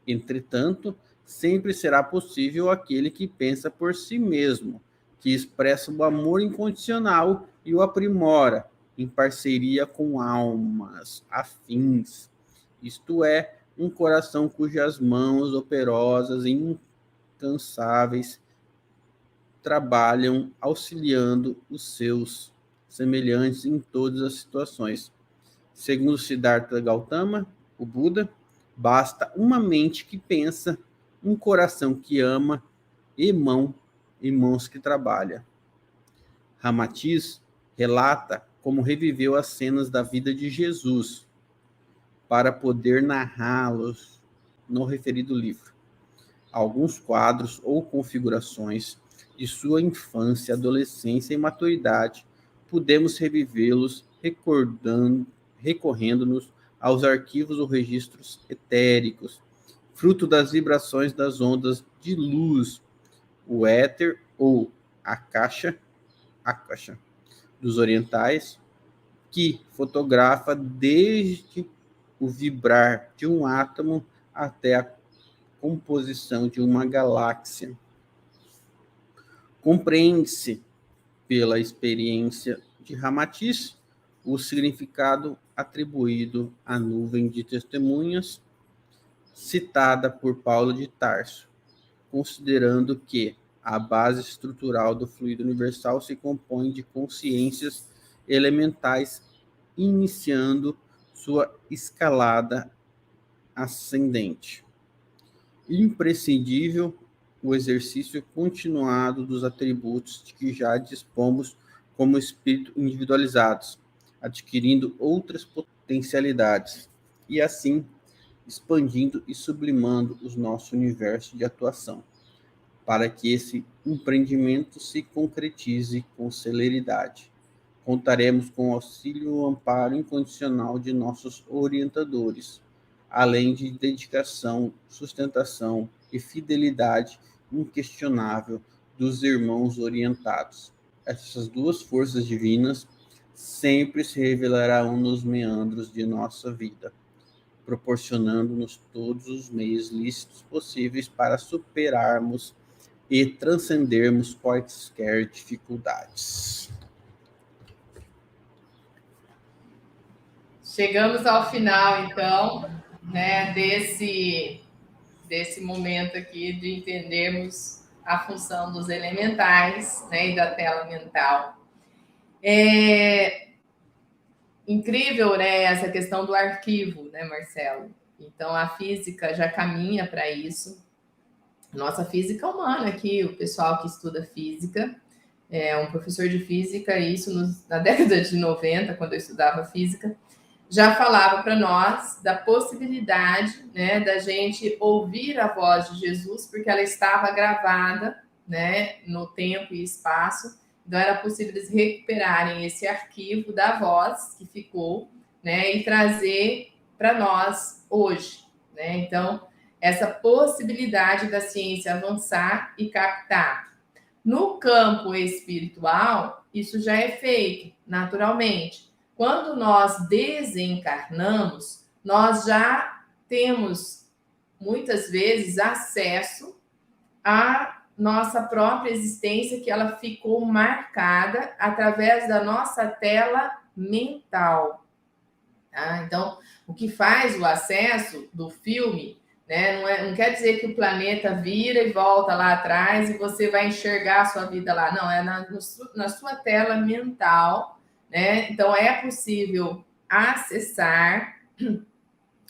Entretanto, sempre será possível aquele que pensa por si mesmo, que expressa o amor incondicional e o aprimora em parceria com almas afins, isto é, um coração cujas mãos operosas e incansáveis trabalham auxiliando os seus semelhantes em todas as situações. Segundo Siddhartha Gautama, o Buda, basta uma mente que pensa, um coração que ama e mãos que trabalham. Ramatiz relata como reviveu as cenas da vida de Jesus para poder narrá-los no referido livro. Alguns quadros ou configurações de sua infância, adolescência e maturidade, podemos revivê-los recorrendo-nos aos arquivos ou registros etéricos, fruto das vibrações das ondas de luz, o éter ou akasha dos orientais, que fotografa desde o vibrar de um átomo até a composição de uma galáxia. Compreende-se pela experiência de Ramatiz o significado atribuído à nuvem de testemunhas citada por Paulo de Tarso, considerando que a base estrutural do fluido universal se compõe de consciências elementais, iniciando sua escalada ascendente. Imprescindível o exercício continuado dos atributos de que já dispomos como espírito individualizados, adquirindo outras potencialidades, e assim expandindo e sublimando o nosso universo de atuação, para que esse empreendimento se concretize com celeridade. Contaremos com o auxílio e o amparo incondicional de nossos orientadores, além de dedicação, sustentação e fidelidade inquestionável dos irmãos orientados. Essas duas forças divinas sempre se revelarão nos meandros de nossa vida, proporcionando-nos todos os meios lícitos possíveis para superarmos e transcendermos quaisquer dificuldades. Chegamos ao final, então, né, desse momento aqui de entendermos a função dos elementais, né, e da tela mental. É incrível, né, essa questão do arquivo, né, Marcelo? Então, a física já caminha para isso. Nossa física humana aqui, o pessoal que estuda física, um professor de física, isso na década de 90, quando eu estudava física, já falava para nós da possibilidade, né, da gente ouvir a voz de Jesus, porque ela estava gravada, né, no tempo e espaço. Então, era possível eles recuperarem esse arquivo da voz que ficou, né, e trazer para nós hoje, né? Então, essa possibilidade da ciência avançar e captar. No campo espiritual, isso já é feito naturalmente. Quando nós desencarnamos, nós já temos muitas vezes acesso à nossa própria existência, que ela ficou marcada através da nossa tela mental. Tá? Então, o que faz o acesso do filme, né, não quer dizer que o planeta vira e volta lá atrás e você vai enxergar a sua vida lá. Não, é na sua tela mental, né? Então, é possível acessar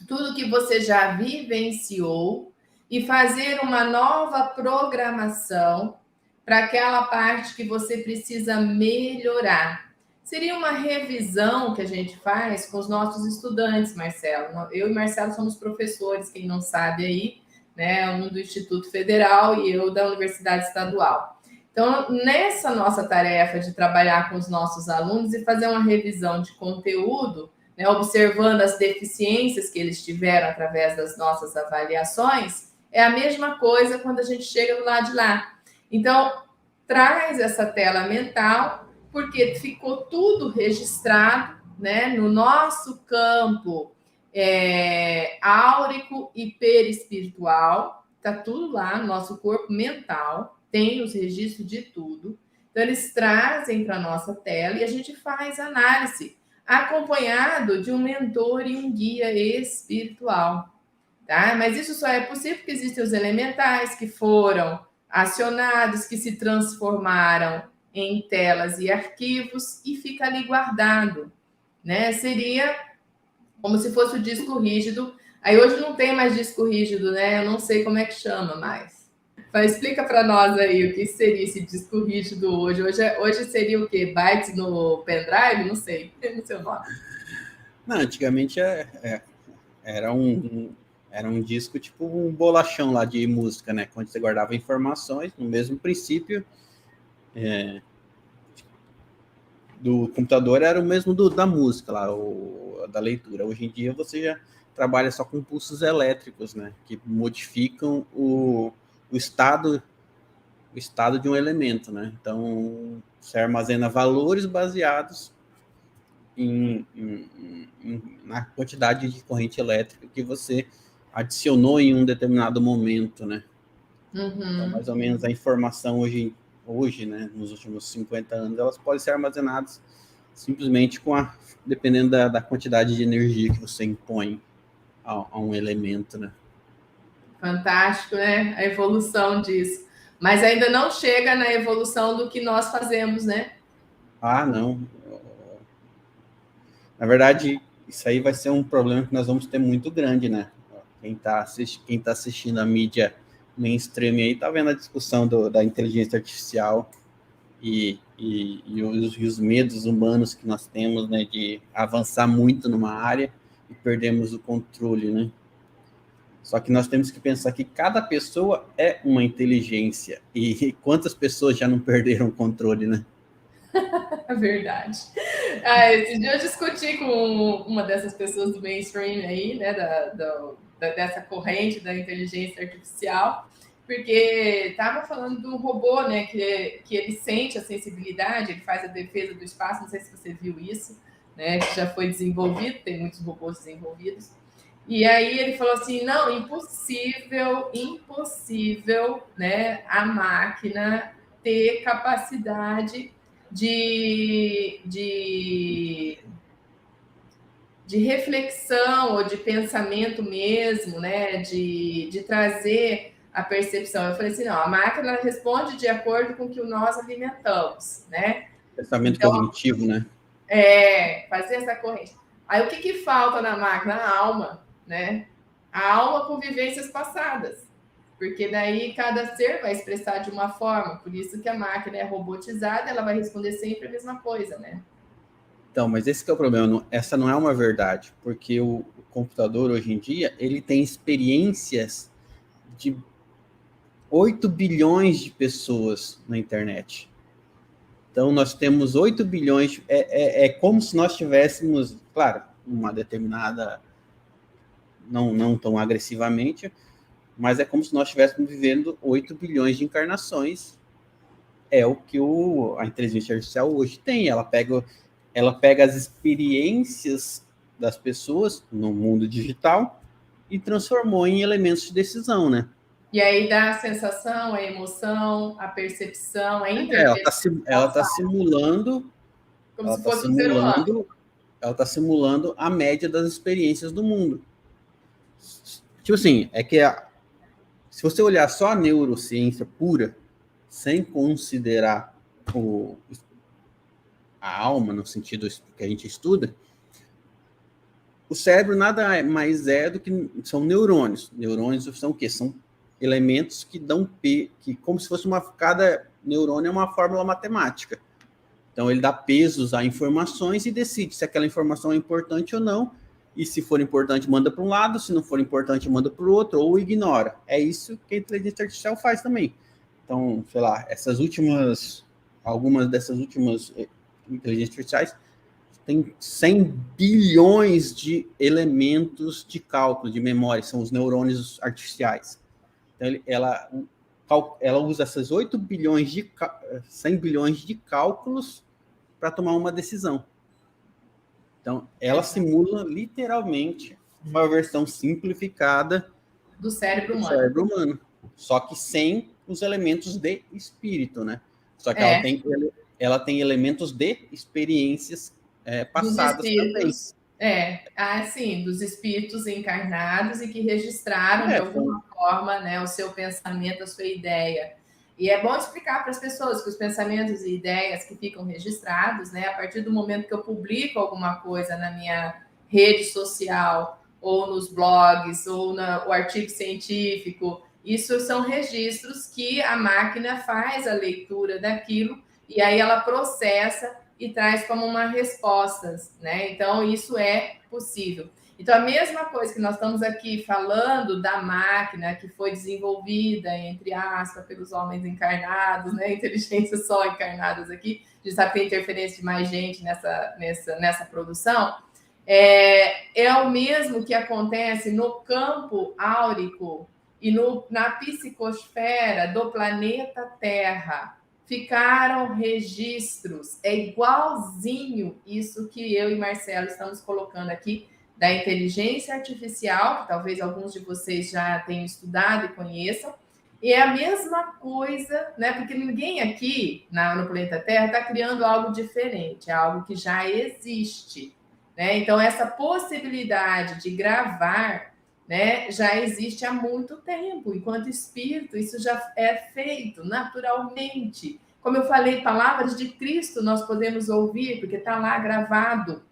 tudo que você já vivenciou e fazer uma nova programação para aquela parte que você precisa melhorar. Seria uma revisão que a gente faz com os nossos estudantes, Marcelo. Eu e Marcelo somos professores, quem não sabe aí, né? Um do Instituto Federal e eu da Universidade Estadual. Então, nessa nossa tarefa de trabalhar com os nossos alunos e fazer uma revisão de conteúdo, né, observando as deficiências que eles tiveram através das nossas avaliações, é a mesma coisa quando a gente chega do lado de lá. Então, traz essa tela mental, porque ficou tudo registrado, né, no nosso campo áurico e perispiritual, está tudo lá no nosso corpo mental, tem os registros de tudo. Então, eles trazem para a nossa tela e a gente faz análise, acompanhado de um mentor e um guia espiritual, tá? Mas isso só é possível porque existem os elementais que foram acionados, que se transformaram em telas e arquivos e fica ali guardado, né? Seria como se fosse o disco rígido. Aí hoje não tem mais disco rígido, né? Eu não sei como é que chama mais. Então, explica para nós aí o que seria esse disco rígido hoje. Hoje seria o quê? Bytes no pendrive? Não sei. Não sei o nome. Não, antigamente era um disco tipo um bolachão lá de música, né? Onde você guardava informações no mesmo princípio do computador, era o mesmo da música lá, da leitura. Hoje em dia você já trabalha só com pulsos elétricos, né? Que modificam o estado de um elemento, né? Então, você armazena valores baseados na quantidade de corrente elétrica que você adicionou em um determinado momento, né? Então, mais ou menos a informação hoje, né, nos últimos 50 anos, elas podem ser armazenadas simplesmente dependendo da quantidade de energia que você impõe a um elemento, né? Fantástico, né? A evolução disso. Mas ainda não chega na evolução do que nós fazemos, né? Ah, não. Na verdade, isso aí vai ser um problema que nós vamos ter muito grande, né? Quem tá assistindo a mídia mainstream aí tá vendo a discussão da inteligência artificial e os medos humanos que nós temos, né, de avançar muito numa área e perdemos o controle, né? Só que nós temos que pensar que cada pessoa é uma inteligência e quantas pessoas já não perderam o controle, né? É verdade. Esse dia eu discuti com uma dessas pessoas do mainstream aí, né, dessa corrente da inteligência artificial, porque estava falando do robô, né, que ele sente a sensibilidade, ele faz a defesa do espaço, não sei se você viu isso, né, que já foi desenvolvido, tem muitos robôs desenvolvidos. E aí ele falou assim, não, impossível, né, a máquina ter capacidade de reflexão ou de pensamento mesmo, né? De trazer a percepção. Eu falei assim, não, a máquina responde de acordo com o que nós alimentamos, né? Pensamento então, cognitivo, né? Fazer essa corrente. Aí o que falta na máquina? A alma, né? A alma com vivências passadas. Porque daí cada ser vai expressar de uma forma, por isso que a máquina é robotizada, ela vai responder sempre a mesma coisa, né? Então, mas esse que é o problema, essa não é uma verdade, porque o computador hoje em dia, ele tem experiências de 8 bilhões de pessoas na internet. Então, nós temos 8 bilhões, é como se nós tivéssemos, claro, uma determinada, não tão agressivamente, mas é como se nós estivéssemos vivendo 8 bilhões de encarnações. É o que a inteligência artificial hoje tem. Ela pega as experiências das pessoas no mundo digital e transformou em elementos de decisão, né? E aí dá a sensação, a emoção, a percepção, a interpretação. Ela está simulando, Como se fosse um ser humano. ela está simulando a média das experiências do mundo. Tipo assim, se você olhar só a neurociência pura, sem considerar a alma, no sentido que a gente estuda, o cérebro nada mais é do que são neurônios. Neurônios são o quê? São elementos que dão que como se fosse cada neurônio é uma fórmula matemática. Então ele dá pesos a informações e decide se aquela informação é importante ou não. E se for importante, manda para um lado, se não for importante, manda para o outro, ou ignora. É isso que a inteligência artificial faz também. Então, sei lá, algumas dessas últimas inteligências artificiais tem 100 bilhões de elementos de cálculo, de memória, são os neurônios artificiais. Então, ela usa essas 8 bilhões 100 bilhões de cálculos para tomar uma decisão. Então, ela simula literalmente uma versão simplificada do cérebro humano. Só que sem os elementos de espírito, né? Só que ela tem elementos de experiências passadas também. Sim, dos espíritos encarnados e que registraram de alguma forma, né, o seu pensamento, a sua ideia. E é bom explicar para as pessoas que os pensamentos e ideias que ficam registrados, né, a partir do momento que eu publico alguma coisa na minha rede social, ou nos blogs, ou o artigo científico, isso são registros que a máquina faz a leitura daquilo e aí ela processa e traz como uma resposta, né? Então, isso é possível. Então, a mesma coisa que nós estamos aqui falando da máquina que foi desenvolvida, entre aspas, pelos homens encarnados, né? Inteligência só encarnadas aqui, a gente sabe que tem interferência de mais gente nessa produção, é o mesmo que acontece no campo áurico e na psicosfera do planeta Terra. Ficaram registros, é igualzinho isso que eu e Marcelo estamos colocando aqui, da inteligência artificial, que talvez alguns de vocês já tenham estudado e conheçam, e é a mesma coisa, né? Porque ninguém aqui no planeta Terra está criando algo diferente, é algo que já existe, né? Então, essa possibilidade de gravar, né, já existe há muito tempo. Enquanto espírito, isso já é feito naturalmente. Como eu falei, palavras de Cristo nós podemos ouvir, porque está lá gravado,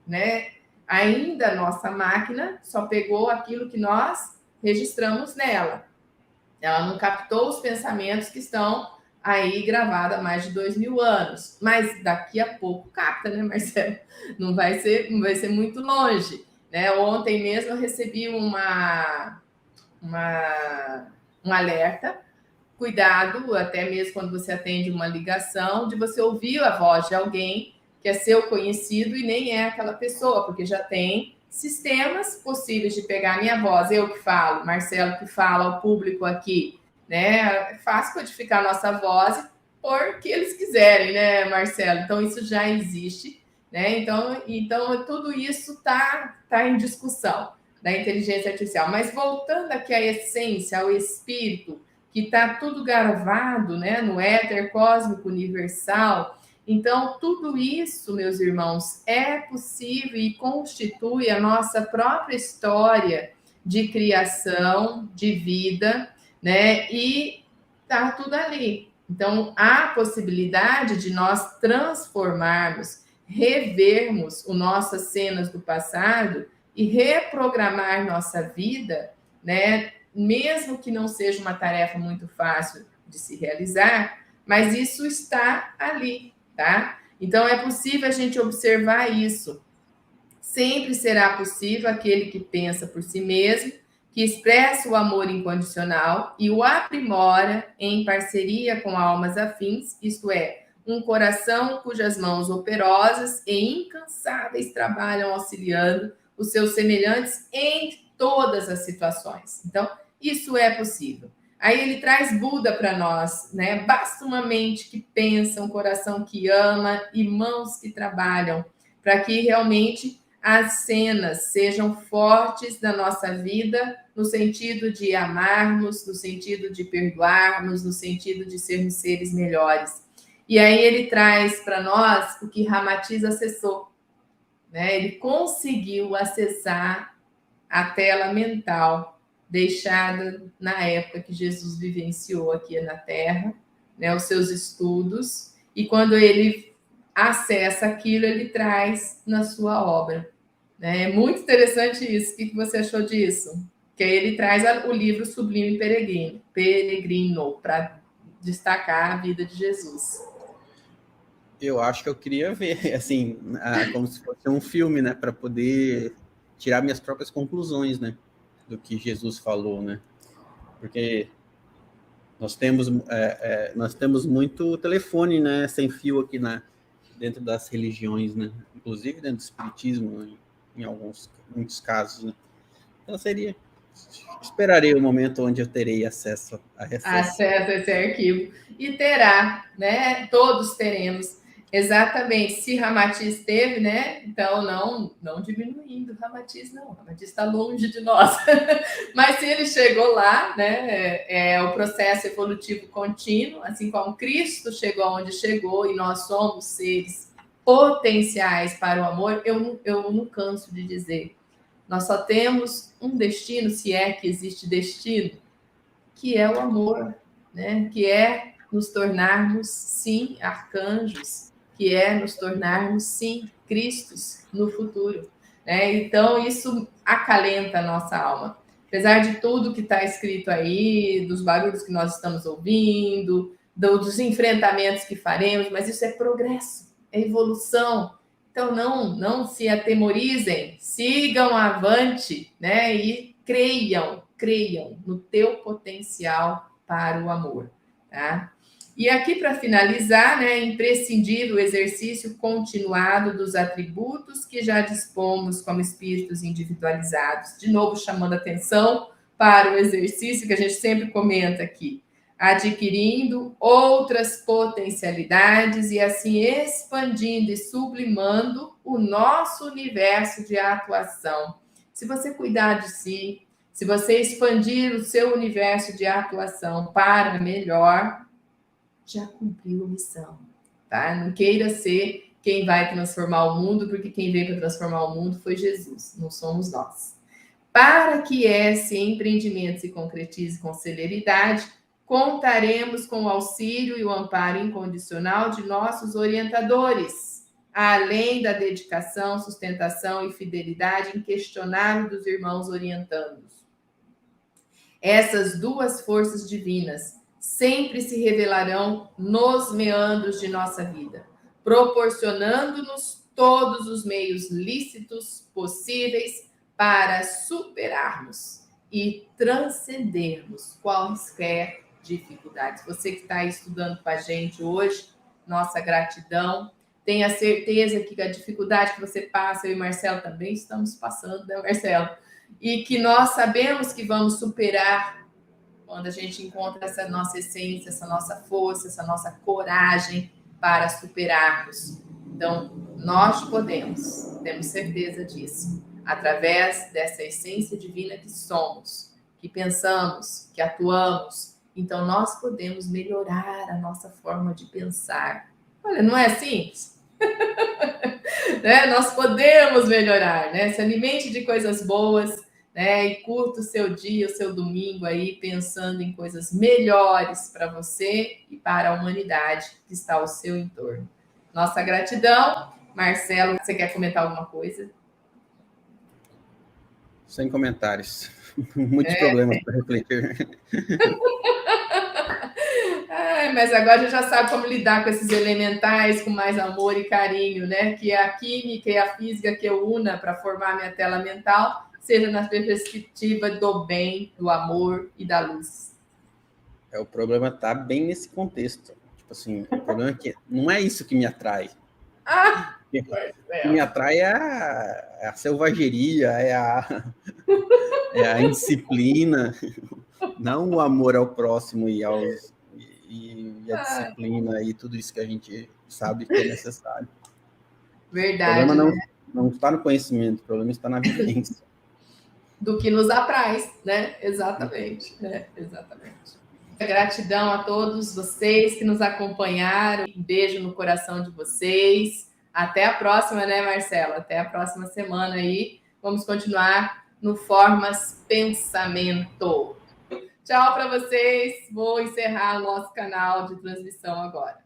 né? Ainda a nossa máquina só pegou aquilo que nós registramos nela. Ela não captou os pensamentos que estão aí gravados há mais de 2000 anos. Mas daqui a pouco capta, né, Marcelo? Não vai ser muito longe. Né? Ontem mesmo eu recebi um alerta, cuidado, até mesmo quando você atende uma ligação, de você ouvir a voz de alguém que é seu conhecido e nem é aquela pessoa, porque já tem sistemas possíveis de pegar a minha voz, eu que falo, Marcelo que fala ao público aqui, né? É fácil codificar a nossa voz porque eles quiserem, né, Marcelo? Então, isso já existe. Né? Então, tudo isso está em discussão da inteligência artificial. Mas voltando aqui à essência, ao espírito, que está tudo gravado, né, no éter cósmico universal. Então, tudo isso, meus irmãos, é possível e constitui a nossa própria história de criação, de vida, né? E está tudo ali. Então, há possibilidade de nós transformarmos, revermos as nossas cenas do passado e reprogramar nossa vida, né? Mesmo que não seja uma tarefa muito fácil de se realizar, mas isso está ali, tá? Então, é possível a gente observar isso. Sempre será possível aquele que pensa por si mesmo, que expressa o amor incondicional e o aprimora em parceria com almas afins, isto é, um coração cujas mãos operosas e incansáveis trabalham auxiliando os seus semelhantes em todas as situações. Então, Isso é possível. Aí ele traz Buda para nós, né? Basta uma mente que pensa, um coração que ama e mãos que trabalham, para que realmente as cenas sejam fortes da nossa vida, no sentido de amarmos, no sentido de perdoarmos, no sentido de sermos seres melhores. E aí ele traz para nós o que Ramatiz acessou, né? Ele conseguiu acessar a tela mental deixada na época que Jesus vivenciou aqui na Terra, né, os seus estudos, e quando ele acessa aquilo, ele traz na sua obra. Né? É muito interessante isso. O que você achou disso? Que aí ele traz o livro Sublime Peregrino para destacar a vida de Jesus. Eu acho que eu queria ver, assim, como se fosse um filme, né, para poder tirar minhas próprias conclusões, né, do que Jesus falou, né, porque nós temos muito telefone, né, sem fio aqui dentro das religiões, né, inclusive dentro do espiritismo, né, muitos casos, né. Então esperarei o momento onde eu terei acesso a esse arquivo. E terá, né? Todos teremos. Exatamente. Se Ramatiz teve, né? Então, não diminuindo Ramatiz, não. Ramatiz está longe de nós. Mas se ele chegou lá, né? É o processo evolutivo contínuo, assim como Cristo chegou onde chegou e nós somos seres potenciais para o amor, eu não canso de dizer. Nós só temos um destino, se é que existe destino, que é o amor, né? Que é nos tornarmos, sim, arcanjos, que é nos tornarmos, sim, Cristos no futuro. Né? Então, isso acalenta a nossa alma. Apesar de tudo que está escrito aí, dos barulhos que nós estamos ouvindo, dos enfrentamentos que faremos, mas isso é progresso, é evolução. Então, não se atemorizem, sigam avante, né? E creiam no teu potencial para o amor, tá? E aqui, para finalizar, né, é imprescindível o exercício continuado dos atributos que já dispomos como espíritos individualizados. De novo, chamando atenção para o exercício que a gente sempre comenta aqui, adquirindo outras potencialidades e assim expandindo e sublimando o nosso universo de atuação. Se você cuidar de si, se você expandir o seu universo de atuação para melhor, já cumpriu a missão, tá? Não queira ser quem vai transformar o mundo, porque quem veio para transformar o mundo foi Jesus, não somos nós. Para que esse empreendimento se concretize com celeridade, contaremos com o auxílio e o amparo incondicional de nossos orientadores, além da dedicação, sustentação e fidelidade inquestionável dos irmãos orientandos. Essas duas forças divinas sempre se revelarão nos meandros de nossa vida, proporcionando-nos todos os meios lícitos possíveis para superarmos e transcendermos quaisquer dificuldades. Você que está aí estudando com a gente hoje, nossa gratidão. Tenha certeza que a dificuldade que você passa, eu e Marcelo também estamos passando, né, Marcelo? E que nós sabemos que vamos superar quando a gente encontra essa nossa essência, essa nossa força, essa nossa coragem para superarmos. Então, nós podemos, temos certeza disso, através dessa essência divina que somos, que pensamos, que atuamos. Então, nós podemos melhorar a nossa forma de pensar. Olha, não é simples? Né? Nós podemos melhorar, né? Se alimente de coisas boas, né? E curta o seu dia, o seu domingo aí, pensando em coisas melhores para você e para a humanidade que está ao seu entorno. Nossa gratidão. Marcelo, você quer comentar alguma coisa? Sem comentários. Muitos problemas para refletir. Mas agora a gente já sabe como lidar com esses elementais com mais amor e carinho, né? Que a química e a física que eu una para formar minha tela mental seja na perspectiva do bem, do amor e da luz. O problema está bem nesse contexto. Tipo assim, o problema é que não é isso que me atrai. O que me atrai é a selvageria, é a indisciplina. Não o amor ao próximo e a disciplina e tudo isso que a gente sabe que é necessário. Verdade. O problema não está no conhecimento, o problema está na vivência. Do que nos apraz, né? Exatamente. Exatamente. Gratidão a todos vocês que nos acompanharam. Um beijo no coração de vocês. Até a próxima, né, Marcela? Até a próxima semana aí. Vamos continuar no Formas Pensamento. Tchau para vocês. Vou encerrar o nosso canal de transmissão agora.